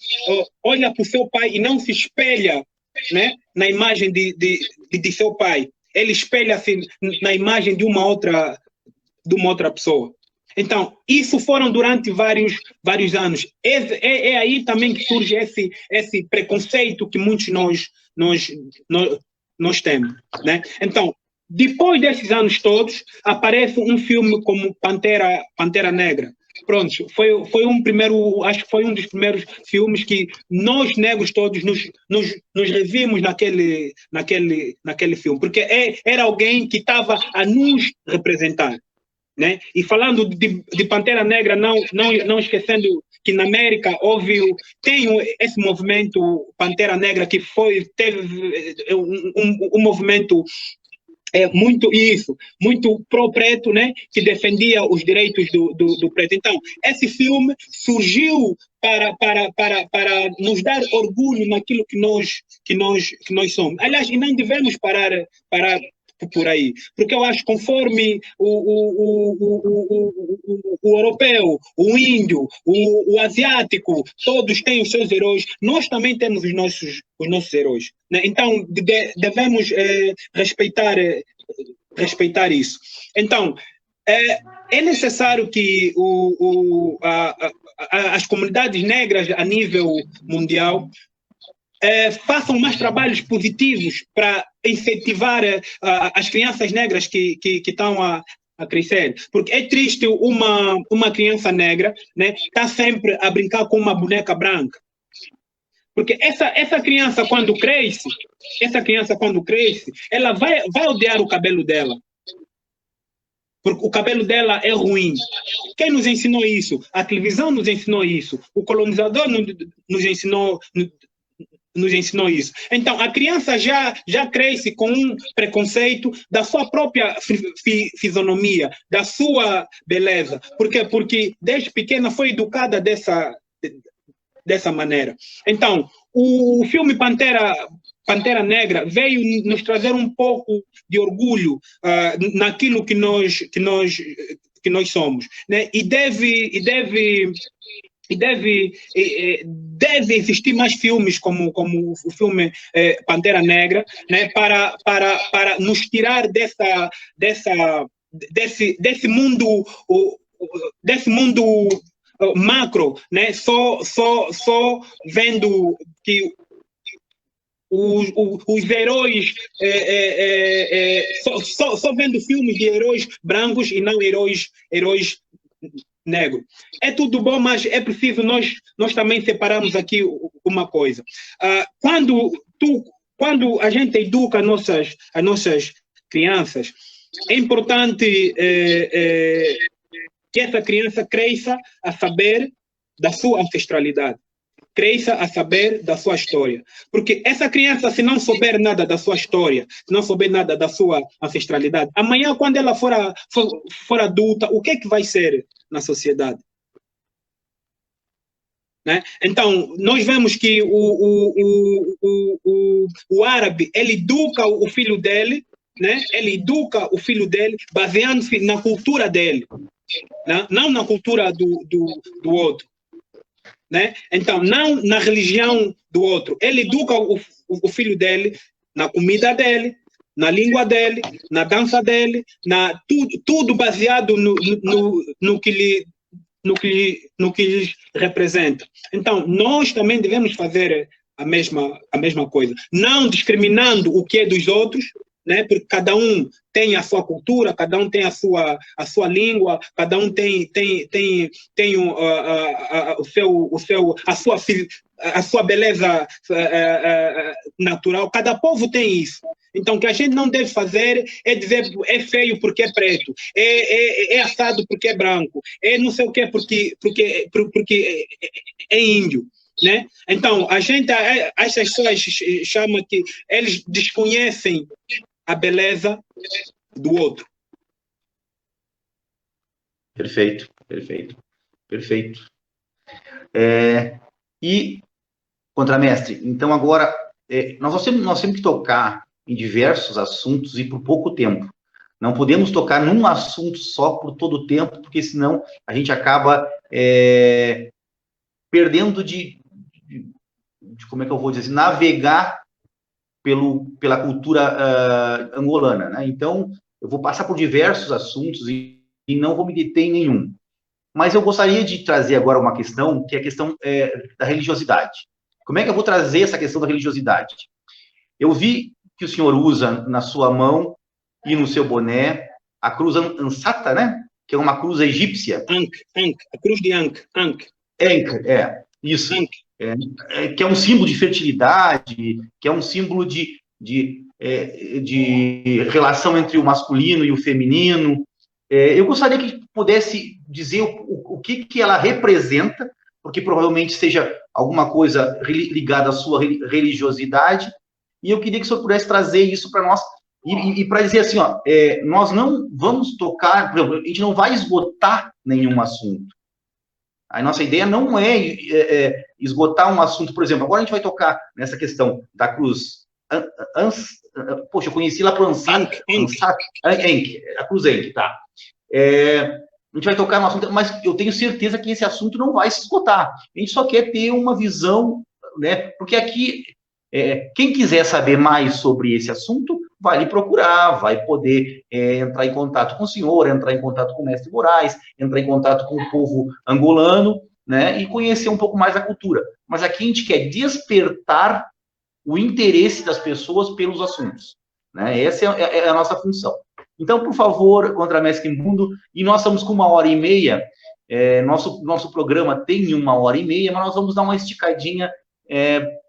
olha para o seu pai e não se espelha, né, na imagem de seu pai. Ele espelha-se na imagem de uma outra pessoa. Então, isso foram durante vários anos. É aí também que surge esse preconceito que muitos nós temos, né? Então, depois desses anos todos, aparece um filme como Pantera Negra. Pronto, foi um primeiro, acho que foi um dos primeiros filmes que nós negros todos nos revimos naquele filme, porque era alguém que estava a nos representar, né? E falando de Pantera Negra, não esquecendo que na América tem esse movimento Pantera Negra que teve um movimento É muito isso, muito pró-preto, né, que defendia os direitos do preto. Então, esse filme surgiu para nos dar orgulho naquilo que nós somos. Aliás, e não devemos parar por aí, porque eu acho que conforme o europeu, o índio, o asiático, todos têm os seus heróis, nós também temos os nossos heróis, né? Então, devemos respeitar isso. Então, é necessário que as comunidades negras a nível mundial façam mais trabalhos positivos para incentivar as crianças negras que estão a crescer. Porque é triste uma criança negra, né, tá sempre a brincar com uma boneca branca. Porque essa criança, quando cresce, ela vai odiar o cabelo dela. Porque o cabelo dela é ruim. Quem nos ensinou isso? A televisão nos ensinou isso. O colonizador nos ensinou isso. Então, a criança já cresce com um preconceito da sua própria fisionomia, da sua beleza. Por quê? Porque desde pequena foi educada dessa maneira. Então, o filme Pantera Negra veio nos trazer um pouco de orgulho naquilo que nós somos, né? E deve existir mais filmes como o filme Pantera Negra, né, para nos tirar desse mundo macro, né, só vendo que os heróis só vendo filmes de heróis brancos e não heróis negros. É tudo bom, mas é preciso nós também separarmos aqui uma coisa. Quando a gente educa as nossas crianças, é importante que essa criança cresça a saber da sua ancestralidade, cresça a saber da sua história. Porque essa criança, se não souber nada da sua história, se não souber nada da sua ancestralidade, amanhã, quando ela for adulta, o que é que vai ser na sociedade? Né? Então, nós vemos que o árabe, ele educa o filho dele, né? Ele educa o filho dele baseando-se na cultura dele, né? Não na cultura do outro. Né? Então, não na religião do outro. Ele educa o filho dele na comida dele, na língua dele, na dança dele, tudo baseado no que lhes representa. Então, nós também devemos fazer a mesma coisa, não discriminando o que é dos outros, né? Porque cada um tem a sua cultura, cada um tem a sua língua, cada um tem a sua beleza natural. Cada povo tem isso. Então, o que a gente não deve fazer é dizer é feio porque é preto, é assado porque é branco, é não sei o quê porque é índio. Né? Então, as pessoas chamam que eles desconhecem a beleza do outro. Perfeito. E, contramestre, então agora, nós temos que tocar em diversos assuntos e por pouco tempo. Não podemos tocar num assunto só por todo o tempo, porque senão a gente acaba perdendo de como é que eu vou dizer, navegar pela cultura angolana, né? Então, eu vou passar por diversos assuntos e não vou me deter em nenhum. Mas eu gostaria de trazer agora uma questão, que é a questão da religiosidade. Como é que eu vou trazer essa questão da religiosidade? Eu vi que o senhor usa na sua mão e no seu boné a cruz Ansata, né? Que é uma cruz egípcia. Ankh, a cruz de Ankh. Ankh, isso. Que é um símbolo de fertilidade, que é um símbolo de relação entre o masculino e o feminino. Eu gostaria que pudesse dizer o que ela representa, porque provavelmente seja alguma coisa ligada à sua religiosidade, e eu queria que o senhor pudesse trazer isso para nós E para dizer assim, ó, nós não vamos tocar, por exemplo, a gente não vai esgotar nenhum assunto. A nossa ideia não é esgotar um assunto, por exemplo, agora a gente vai tocar nessa questão da cruz. Poxa, eu conheci lá para o Ansat, a cruz Enki, tá? A gente vai tocar no assunto, mas eu tenho certeza que esse assunto não vai se esgotar. A gente só quer ter uma visão, né? Porque aqui, quem quiser saber mais sobre esse assunto, vai lhe procurar, vai poder entrar em contato com o senhor, entrar em contato com o mestre Moraes, entrar em contato com o povo angolano, né? E conhecer um pouco mais a cultura. Mas aqui a gente quer despertar o interesse das pessoas pelos assuntos, né? Essa é a nossa função. Então, por favor, Contramestre Mundo, e nós estamos com 1h30, nosso programa tem 1h30, mas nós vamos dar uma esticadinha,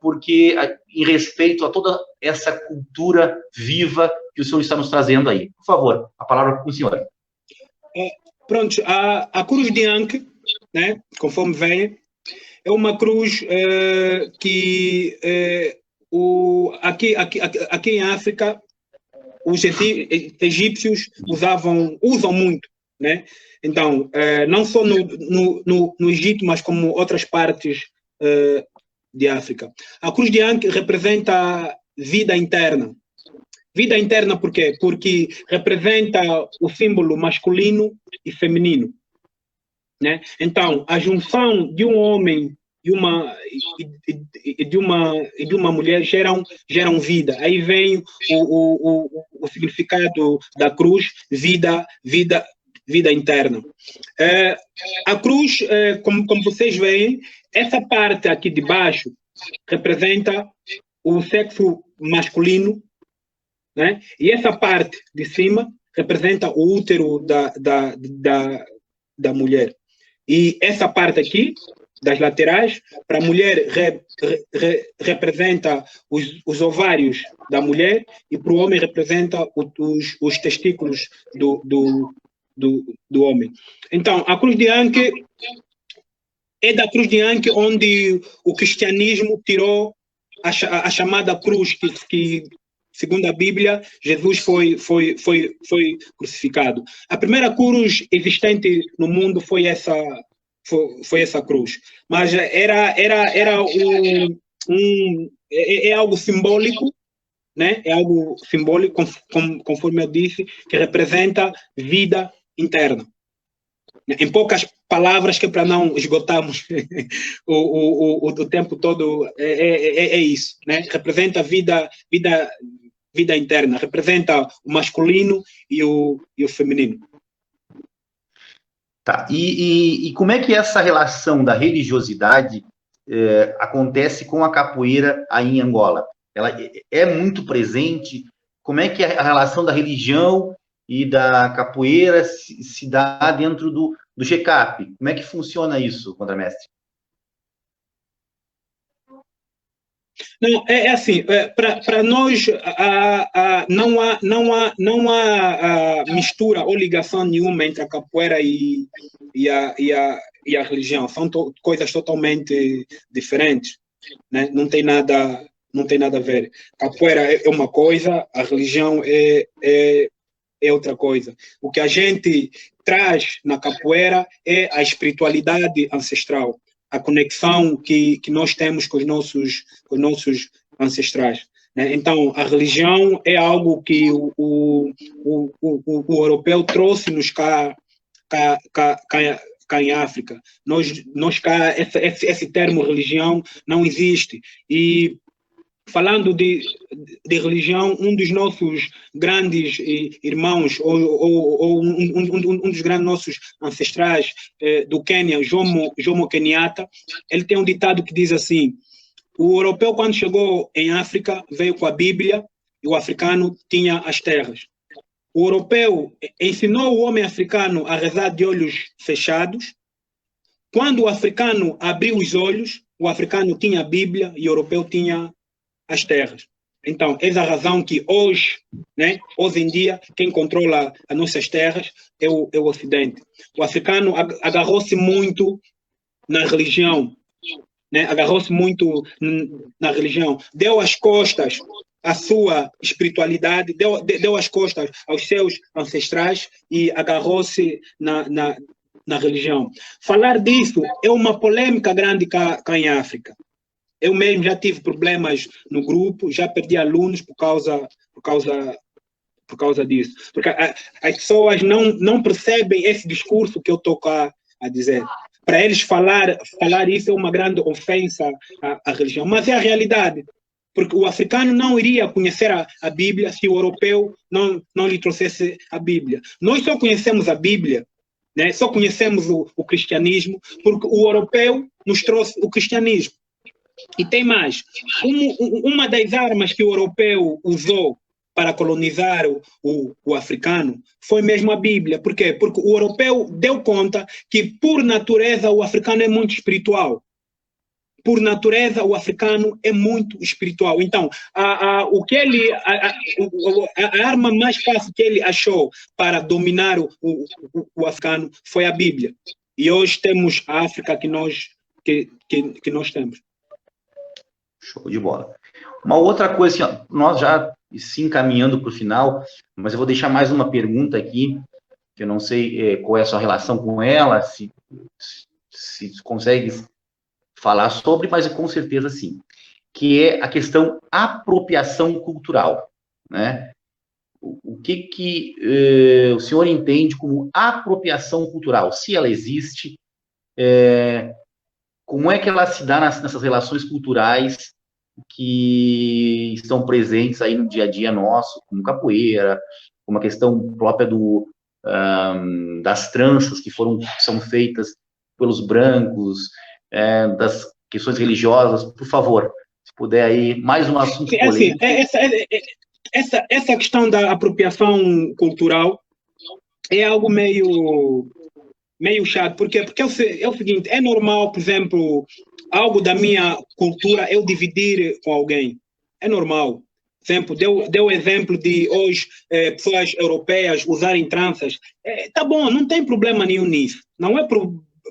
porque em respeito a toda essa cultura viva que o senhor está nos trazendo aí. Por favor, a palavra com o senhor. Pronto, a cruz de Ankh, né, conforme vem, é uma cruz que aqui em África os egípcios usam muito, né? Então, não só no Egito, mas como outras partes de África. A cruz de Ankh representa vida interna. Vida interna por quê? Porque representa o símbolo masculino e feminino, né? Então, a junção de um homem e de uma mulher geram vida. Aí vem o significado da cruz, vida interna. A cruz, como vocês veem, essa parte aqui de baixo representa o sexo masculino, né? E essa parte de cima representa o útero da mulher. E essa parte aqui, das laterais, para a mulher representa os ovários da mulher e para o homem representa os testículos do homem. Então, a cruz de Ankh é da cruz de Ankh onde o cristianismo tirou a chamada cruz que segundo a Bíblia, Jesus foi crucificado. A primeira cruz existente no mundo foi essa cruz, mas é algo simbólico, né? É algo simbólico, conforme eu disse, que representa vida interna. Em poucas palavras, que é para não esgotarmos o tempo todo, é isso, né? Representa vida interna, representa o masculino e o feminino. Tá. E como é que essa relação da religiosidade acontece com a capoeira aí em Angola? Ela é muito presente? Como é que a relação da religião e da capoeira se dá dentro do GCAP? Como é que funciona isso, Contramestre? Não, é assim, para nós não há mistura ou ligação nenhuma entre a capoeira e a religião. São coisas totalmente diferentes, né? Não tem nada a ver. Capoeira é uma coisa, a religião é outra coisa. O que a gente traz na capoeira é a espiritualidade ancestral, a conexão que nós temos com os nossos ancestrais, né? Então, a religião é algo que o europeu trouxe-nos cá em África. Nós cá, esse termo religião não existe. E falando de religião, um dos nossos grandes irmãos, ou um dos grandes nossos ancestrais do Quênia, Jomo Kenyatta, ele tem um ditado que diz assim: o europeu, quando chegou em África, veio com a Bíblia e o africano tinha as terras. O europeu ensinou o homem africano a rezar de olhos fechados. Quando o africano abriu os olhos, o africano tinha a Bíblia e o europeu tinha as terras. Então, essa é a razão que hoje, né, hoje em dia, quem controla as nossas terras é o Ocidente. O africano agarrou-se muito na religião, né? Agarrou-se muito na religião, deu as costas a sua espiritualidade, deu as costas aos seus ancestrais e agarrou-se na religião. Falar disso é uma polêmica grande cá em África. Eu mesmo já tive problemas no grupo, já perdi alunos por causa disso. Porque as pessoas não percebem esse discurso que eu estou cá a dizer. Para eles falar isso é uma grande ofensa à religião. Mas é a realidade. Porque o africano não iria conhecer a Bíblia se o europeu não lhe trouxesse a Bíblia. Nós só conhecemos a Bíblia, né? Só conhecemos o cristianismo porque o europeu nos trouxe o cristianismo. E tem mais. Uma das armas que o europeu usou para colonizar o africano foi mesmo a Bíblia. Por quê? Porque o europeu deu conta que, por natureza, o africano é muito espiritual. Por natureza, o africano é muito espiritual. Então, a arma mais fácil que ele achou para dominar o africano foi a Bíblia. E hoje temos a África que nós temos. Show de bola. Uma outra coisa, assim, ó, nós já se encaminhando para o final, mas eu vou deixar mais uma pergunta aqui, que eu não sei qual é a sua relação com ela, se consegue falar sobre, mas com certeza sim, que é a questão apropriação cultural, né? O que o senhor entende como apropriação cultural? Se ela existe, como é que ela se dá nessas relações culturais que estão presentes aí no dia a dia nosso, como capoeira, como a questão própria das tranças que são feitas pelos brancos, das questões religiosas. Por favor, se puder aí, mais um assunto polêmico. Essa questão da apropriação cultural é algo meio chato. Por quê? Porque é o seguinte, é normal, por exemplo, algo da minha cultura eu dividir com alguém. É normal. Por exemplo, deu o exemplo de hoje pessoas europeias usarem tranças. Tá bom, não tem problema nenhum nisso. Não é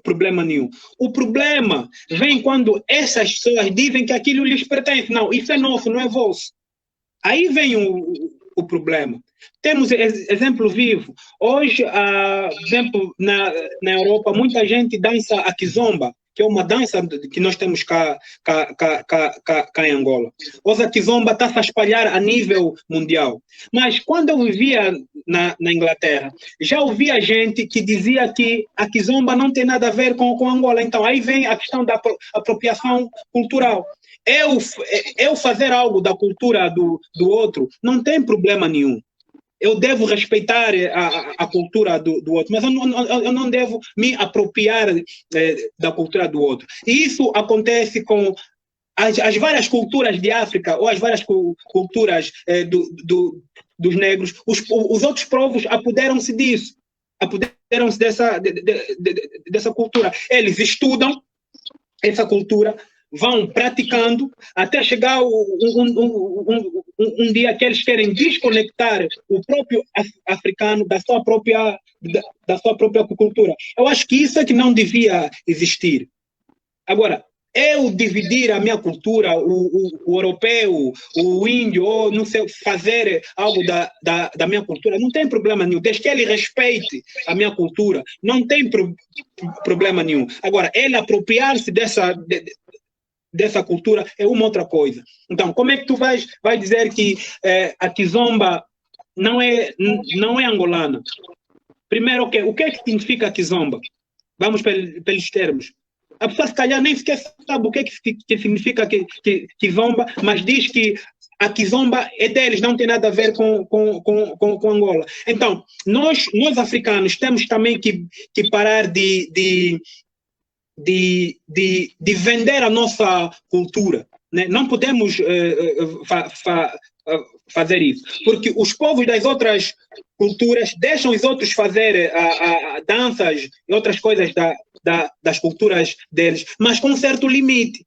problema nenhum. O problema vem quando essas pessoas dizem que aquilo lhes pertence. Não, isso é nosso, não é vosso. Aí vem o problema. Temos exemplo vivo. Hoje, por exemplo, na Europa, muita gente dança a kizomba, que é uma dança que nós temos cá em Angola. Hoje a kizomba está-se a espalhar a nível mundial. Mas quando eu vivia na Inglaterra, já ouvia gente que dizia que a kizomba não tem nada a ver com Angola. Então, aí vem a questão da apropriação cultural. Eu fazer algo da cultura do outro não tem problema nenhum. Eu devo respeitar a cultura do outro, mas eu não devo me apropriar da cultura do outro. E isso acontece com as várias culturas de África, ou as várias culturas dos negros. Os outros povos apoderam-se disso, apoderam-se dessa cultura. Eles estudam essa cultura, vão praticando até chegar um dia que eles querem desconectar o próprio africano da sua própria cultura. Eu acho que isso é que não devia existir. Agora, eu dividir a minha cultura, o europeu, o índio, ou não sei, fazer algo da minha cultura, não tem problema nenhum. Desde que ele respeite a minha cultura, não tem problema nenhum. Agora, ele apropriar-se dessa cultura é uma outra coisa. Então, como é que tu vai dizer que a kizomba não é angolana? Primeiro, o que é que significa kizomba? Vamos pelos termos. A pessoa, se calhar, nem sequer sabe o que significa kizomba, mas diz que a kizomba é deles, não tem nada a ver com Angola. Então, nós africanos temos também que parar de vender a nossa cultura, né? Não podemos fazer isso, porque os povos das outras culturas deixam os outros fazer danças e outras coisas das culturas deles, mas com um certo limite.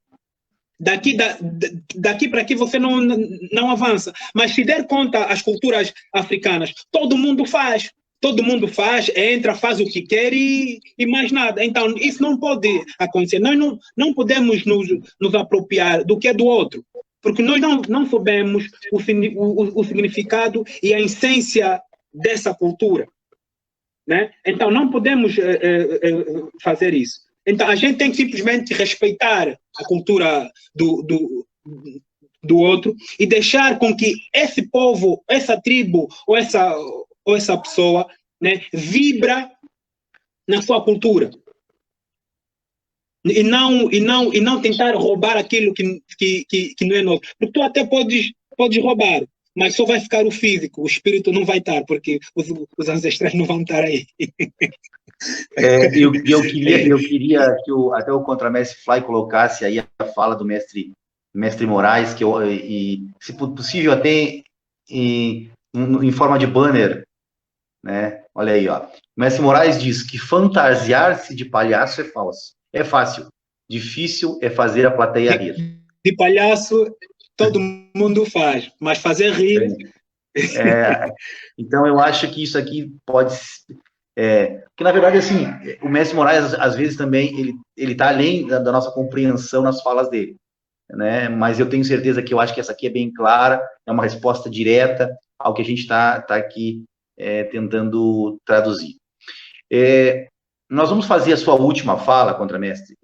Daqui para aqui você não avança. Mas se der conta as culturas africanas, todo mundo faz. Todo mundo faz, entra, faz o que quer e mais nada. Então, isso não pode acontecer. Nós não podemos nos apropriar do que é do outro. porque nós não soubemos o significado e a essência dessa cultura, né? Então, não podemos fazer isso. Então, a gente tem que simplesmente respeitar a cultura do outro e deixar com que esse povo, essa tribo ou essa pessoa, né, vibra na sua cultura. E não tentar roubar aquilo que não é nosso. Porque tu até podes roubar, mas só vai ficar o físico, o espírito não vai estar, porque os ancestrais não vão estar aí. Eu queria que até o contramestre Fly colocasse aí a fala do mestre Moraes, e se possível até em forma de banner, né? Olha aí, ó. O mestre Moraes diz que fantasiar-se de palhaço é falso. É fácil. Difícil é fazer a plateia rir. De palhaço, todo mundo faz, mas fazer rir... Então, eu acho que isso aqui pode... porque, na verdade, assim, o mestre Moraes, às vezes, também, ele está além da nossa compreensão nas falas dele, né? Mas eu tenho certeza que eu acho que essa aqui é bem clara, é uma resposta direta ao que a gente está aqui tentando traduzir. Nós vamos fazer a sua última fala, contramestre,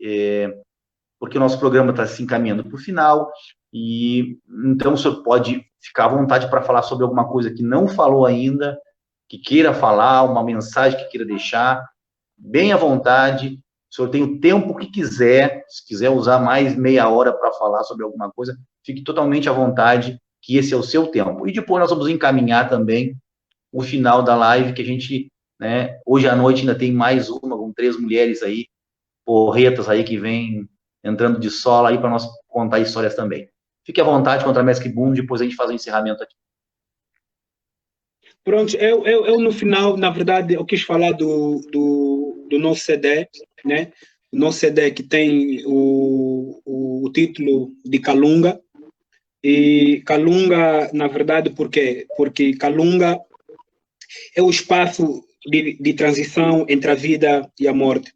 porque o nosso programa está se encaminhando para o final, e então o senhor pode ficar à vontade para falar sobre alguma coisa que não falou ainda, que queira falar, uma mensagem que queira deixar, bem à vontade. O senhor tem o tempo que quiser, se quiser usar mais meia hora para falar sobre alguma coisa, fique totalmente à vontade, que esse é o seu tempo. E depois nós vamos encaminhar também o final da live, que a gente, né, hoje à noite ainda tem mais uma, com 3 mulheres aí, porretas aí, que vem entrando de sola aí para nós contar histórias também. Fique à vontade, contramestre Kibundo, depois a gente faz o encerramento aqui. Pronto, eu no final, na verdade, eu quis falar do nosso CD, né? O nosso CD que tem o título de Kalunga. E Kalunga, na verdade, por quê? Porque Kalunga é o espaço de transição entre a vida e a morte.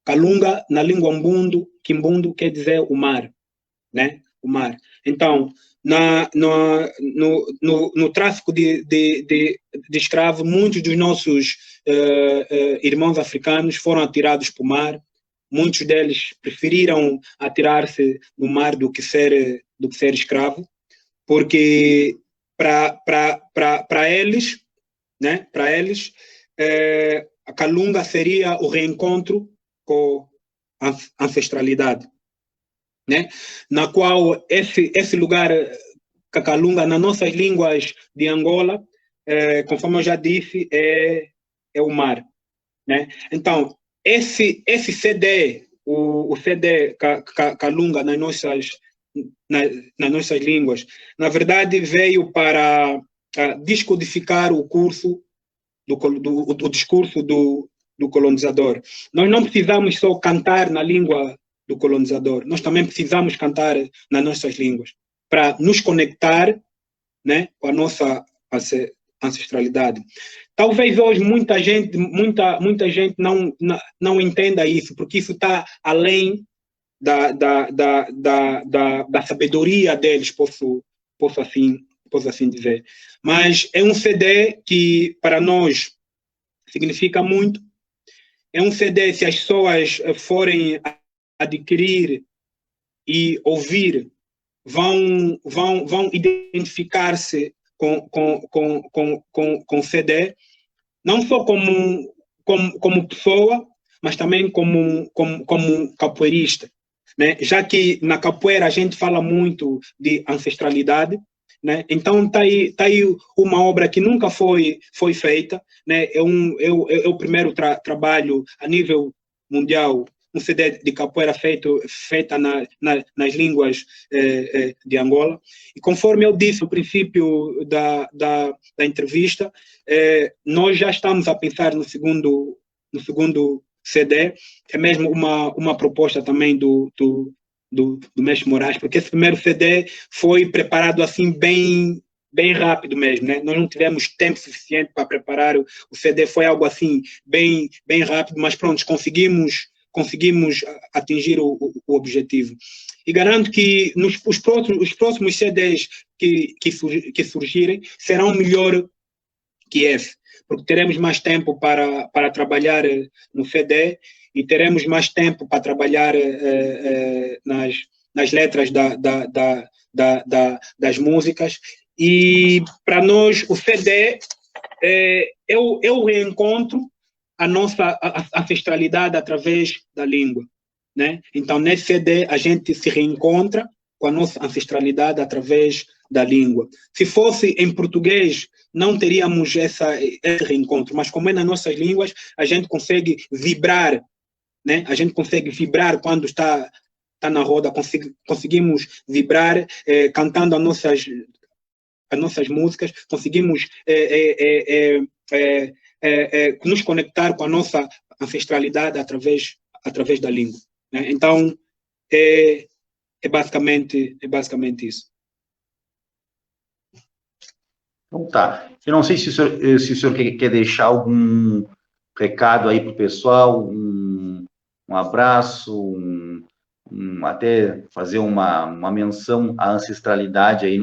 Kalunga, na língua Kimbundu, quer dizer o mar, né? O mar. Então, no tráfico de escravos, muitos dos nossos irmãos africanos foram atirados para o mar. Muitos deles preferiram atirar-se no mar do que ser escravo, porque para eles, né? Para eles, a Kalunga seria o reencontro com a ancestralidade, né? Na qual esse lugar, Kalunga, nas nossas línguas de Angola, conforme eu já disse, é o mar, né? Então, esse CD, o CD Kalunga nas nossas línguas, na verdade veio para descodificar o curso do discurso do colonizador. Nós não precisamos só cantar na língua do colonizador, nós também precisamos cantar nas nossas línguas para nos conectar, né, com a nossa ancestralidade. Talvez hoje muita gente não entenda isso, porque isso está além da sabedoria deles, posso assim dizer. Mas é um CD que para nós significa muito. É um CD, se as pessoas forem adquirir e ouvir, vão identificar-se com o CD, não só como pessoa, mas também como capoeirista, né? Já que na capoeira a gente fala muito de ancestralidade, né? Então está aí uma obra que nunca foi feita, né? É o primeiro trabalho a nível mundial, um CD de capoeira feita nas línguas de Angola. E conforme eu disse no princípio da entrevista, nós já estamos a pensar no segundo CD, é mesmo uma proposta também do mestre Moraes, porque esse primeiro CD foi preparado assim bem rápido mesmo, né? Nós não tivemos tempo suficiente para preparar o CD, foi algo assim bem rápido, mas pronto, conseguimos conseguimos atingir o objetivo. E garanto que os próximos CDs que surgirem serão melhor que esse, porque teremos mais tempo para trabalhar no CD e teremos mais tempo para trabalhar nas letras das músicas. E para nós o CD é o reencontro a nossa ancestralidade através da língua, né? Então, nesse CD, a gente se reencontra com a nossa ancestralidade através da língua. Se fosse em português, não teríamos esse reencontro, mas como é nas nossas línguas, a gente consegue vibrar, né? A gente consegue vibrar quando está na roda, conseguimos vibrar cantando as nossas músicas, conseguimos nos conectar com a nossa ancestralidade através da língua, né? Então, é basicamente isso. Então tá. Eu não sei se o senhor quer deixar algum recado aí para o pessoal, um abraço, até fazer uma menção à ancestralidade aí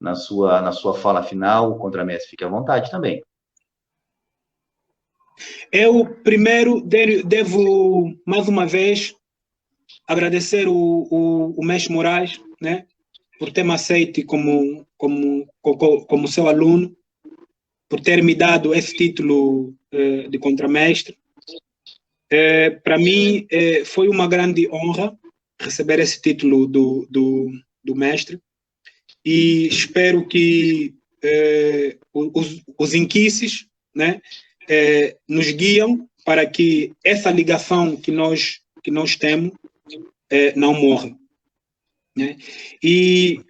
na sua fala final, contramestre, fique à vontade também. Eu, primeiro, devo, mais uma vez, agradecer o mestre Moraes, né, por ter me aceito como seu aluno, por ter me dado esse título de contramestre. Para mim, foi uma grande honra receber esse título do mestre, e espero que os inquices, né, nos guiam para que essa ligação que nós temos não morra, né? E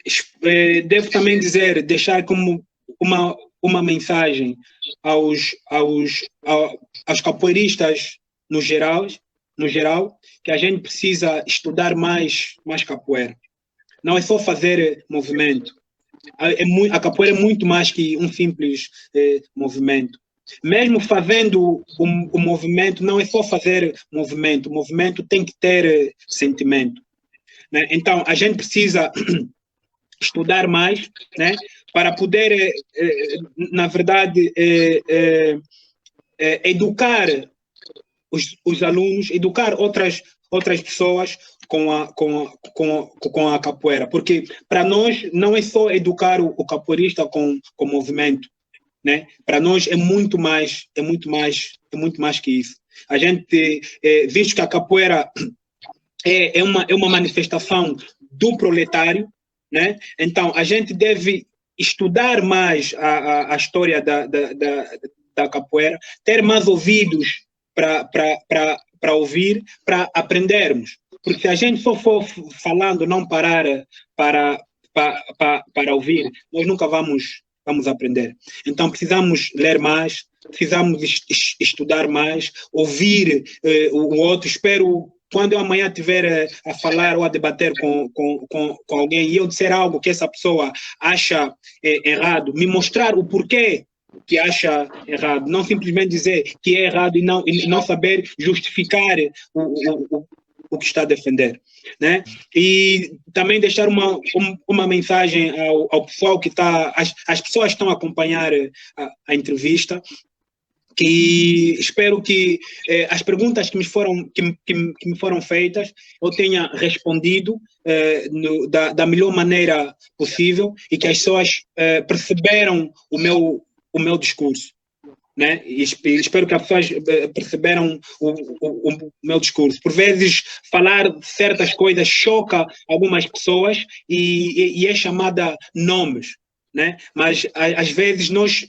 devo também deixar como uma mensagem aos capoeiristas no geral, que a gente precisa estudar mais capoeira. Não é só fazer movimento. A capoeira é muito mais que um simples movimento. Mesmo fazendo o movimento, não é só fazer movimento. O movimento tem que ter sentimento, né? Então, a gente precisa estudar mais, né, para poder, na verdade, educar os alunos, educar outras pessoas com a capoeira, porque para nós não é só educar o capoeirista com movimento, né? Para nós é muito mais que isso. A gente, visto que a capoeira é uma manifestação do proletário, né? Então a gente deve estudar mais a história da capoeira, ter mais ouvidos para ouvir, para aprendermos. Porque se a gente só for falando, não parar para ouvir, nós nunca vamos aprender. Então, precisamos ler mais, precisamos estudar mais, ouvir o outro. Espero, quando eu amanhã estiver a falar ou a debater com alguém e eu disser algo que essa pessoa acha errado, me mostrar o porquê que acha errado, não simplesmente dizer que é errado e não saber justificar o que está a defender, né? E também deixar uma mensagem ao pessoal que está, as pessoas que estão a acompanhar a entrevista, que espero que as perguntas que me foram feitas eu tenha respondido da melhor maneira possível e que as pessoas perceberam o meu discurso, né? E espero que as pessoas perceberam o meu discurso. Por vezes, falar certas coisas choca algumas pessoas e é chamada nomes, né? Mas às vezes nós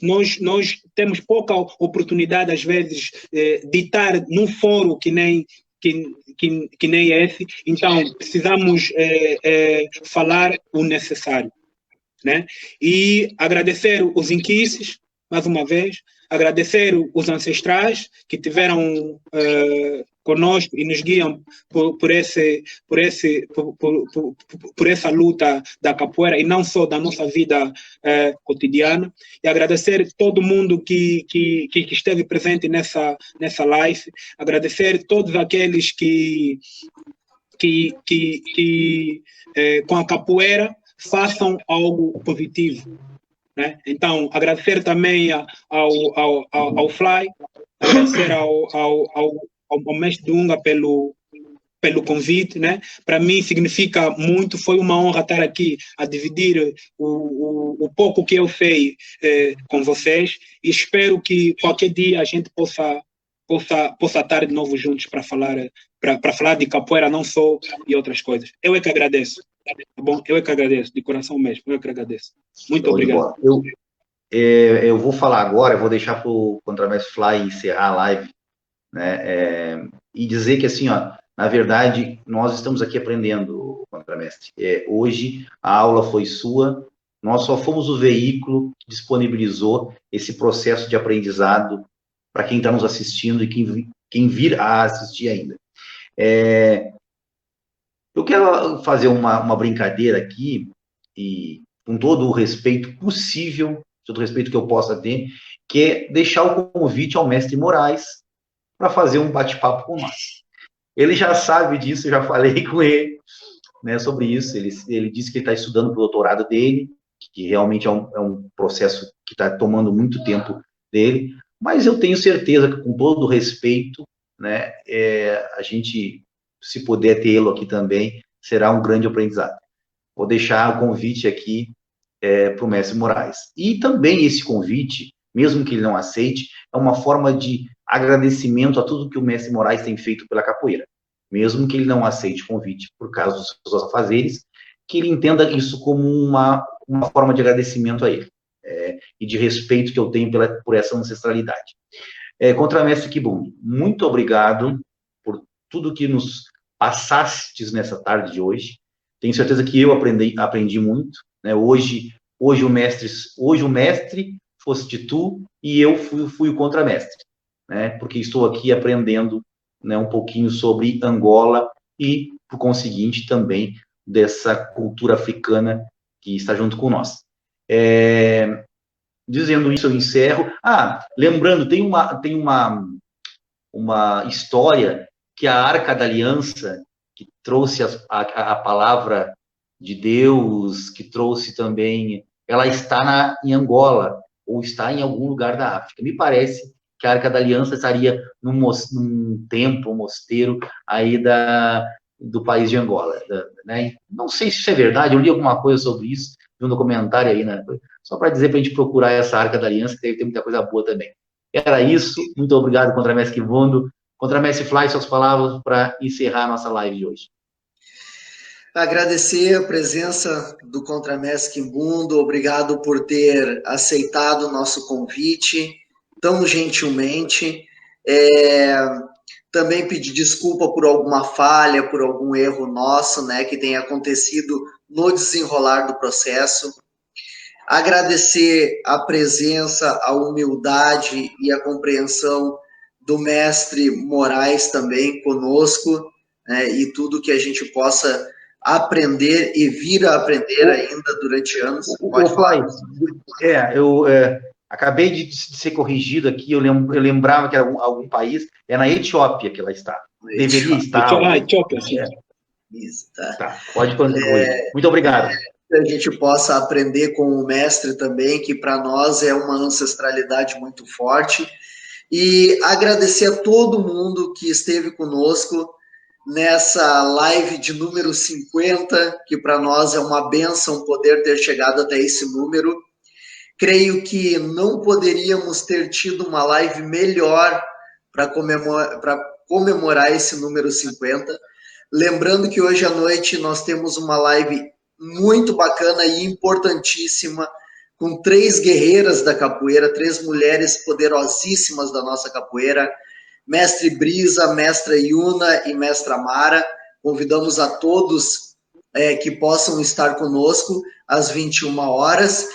temos pouca oportunidade, às vezes, de estar num fórum que nem esse. Então precisamos falar o necessário, né? E agradecer os inquices mais uma vez, agradecer os ancestrais que tiveram conosco e nos guiam por essa luta da capoeira e não só da nossa vida cotidiana, e agradecer todo mundo que esteve presente nessa live, agradecer todos aqueles que com a capoeira façam algo positivo, né? Então, agradecer também ao Fly, agradecer ao mestre Dunga pelo convite, né? Para mim significa muito, foi uma honra estar aqui a dividir o pouco que eu sei com vocês, e espero que qualquer dia a gente possa estar de novo juntos para falar de capoeira, não só de outras coisas. Eu é que agradeço, tá bom? Eu é que agradeço, de coração mesmo, eu é que agradeço. Muito obrigado. Eu vou falar agora, eu vou deixar para o Contramestre Fly encerrar a live, né? E dizer que, assim, ó, na verdade, nós estamos aqui aprendendo, Contramestre. Hoje, a aula foi sua, nós só fomos o veículo que disponibilizou esse processo de aprendizado para quem está nos assistindo e quem vir a assistir ainda. Eu quero fazer uma brincadeira aqui, e com todo o respeito possível, todo o respeito que eu possa ter, que é deixar o convite ao mestre Moraes para fazer um bate-papo com nós. Ele já sabe disso, eu já falei com ele, né, sobre isso. Ele disse que ele está estudando para o doutorado dele, que realmente é um processo que está tomando muito tempo dele, mas eu tenho certeza que, com todo o respeito, né, a gente, se puder tê-lo aqui também, será um grande aprendizado. Vou deixar o convite aqui para o mestre Moraes. E também esse convite, mesmo que ele não aceite, é uma forma de agradecimento a tudo que o mestre Moraes tem feito pela capoeira. Mesmo que ele não aceite o convite por causa dos seus afazeres, que ele entenda isso como uma forma de agradecimento a ele, e de respeito que eu tenho por essa ancestralidade. Contramestre Kibundo, muito obrigado por tudo que nos passastes nessa tarde de hoje. Tenho certeza que eu aprendi muito, né? Hoje o mestre foste tu e eu fui o contramestre, né? Porque estou aqui aprendendo, né, um pouquinho sobre Angola e, por conseguinte, também dessa cultura africana que está junto com nós. Dizendo isso, eu encerro. Lembrando, tem uma história que a Arca da Aliança, que trouxe a palavra de Deus, que trouxe também, ela está em Angola, ou está em algum lugar da África. Me parece que a Arca da Aliança estaria num templo, um mosteiro aí do país de Angola, né? Não sei se isso é verdade, eu li alguma coisa sobre isso, vi um documentário aí, né? Só para dizer para a gente procurar essa Arca da Aliança, que deve ter muita coisa boa também. Era isso, muito obrigado, Contramestre Kibundo. Contramestre Fly, suas palavras para encerrar a nossa live de hoje. Agradecer a presença do Contramestre Kibundo, obrigado por ter aceitado o nosso convite tão gentilmente. Também pedir desculpa por alguma falha, por algum erro nosso, né, que tenha acontecido no desenrolar do processo. Agradecer a presença, a humildade e a compreensão do mestre Moraes também conosco, né, e tudo que a gente possa aprender e vir a aprender ainda durante anos. Pode falar. Eu acabei de ser corrigido aqui, eu lembrava que era algum país, é na Etiópia que ela está. Deveria estar. Etiópia, sim. Isso, tá. Tá, pode concluir. Muito obrigado. Que a gente possa aprender com o mestre também, que para nós é uma ancestralidade muito forte. E agradecer a todo mundo que esteve conosco nessa live de número 50, que para nós é uma bênção poder ter chegado até esse número. Creio que não poderíamos ter tido uma live melhor para comemorar esse número 50. Lembrando que hoje à noite nós temos uma live muito bacana e importantíssima, com 3 guerreiras da capoeira, 3 mulheres poderosíssimas da nossa capoeira, Mestre Brisa, Mestra Yuna e Mestra Mara. Convidamos a todos que possam estar conosco às 21 horas.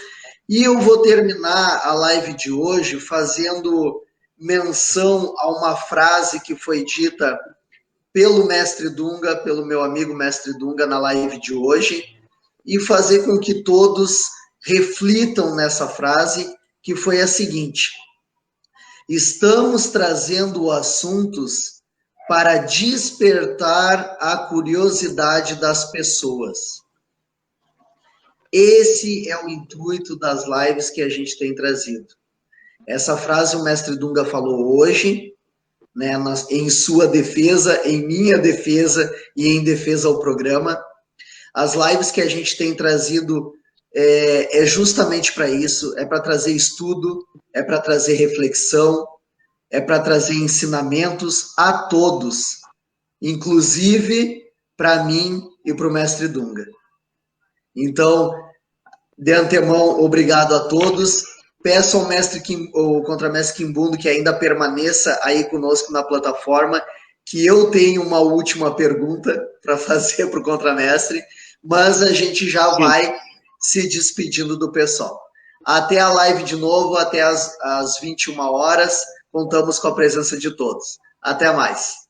E eu vou terminar a live de hoje fazendo menção a uma frase que foi dita pelo mestre Dunga, pelo meu amigo mestre Dunga na live de hoje, e fazer com que todos reflitam nessa frase, que foi a seguinte: estamos trazendo assuntos para despertar a curiosidade das pessoas. Esse é o intuito das lives que a gente tem trazido. Essa frase o mestre Dunga falou hoje, né, em sua defesa, em minha defesa e em defesa ao programa. As lives que a gente tem trazido é justamente para isso, é para trazer estudo, é para trazer reflexão, é para trazer ensinamentos a todos, inclusive para mim e para o mestre Dunga. Então, de antemão, obrigado a todos. Peço ao mestre ao contramestre Quimbundo que ainda permaneça aí conosco na plataforma, que eu tenho uma última pergunta para fazer para o contramestre, mas a gente já vai se despedindo do pessoal. Até a live de novo, até às 21 horas. Contamos com a presença de todos. Até mais.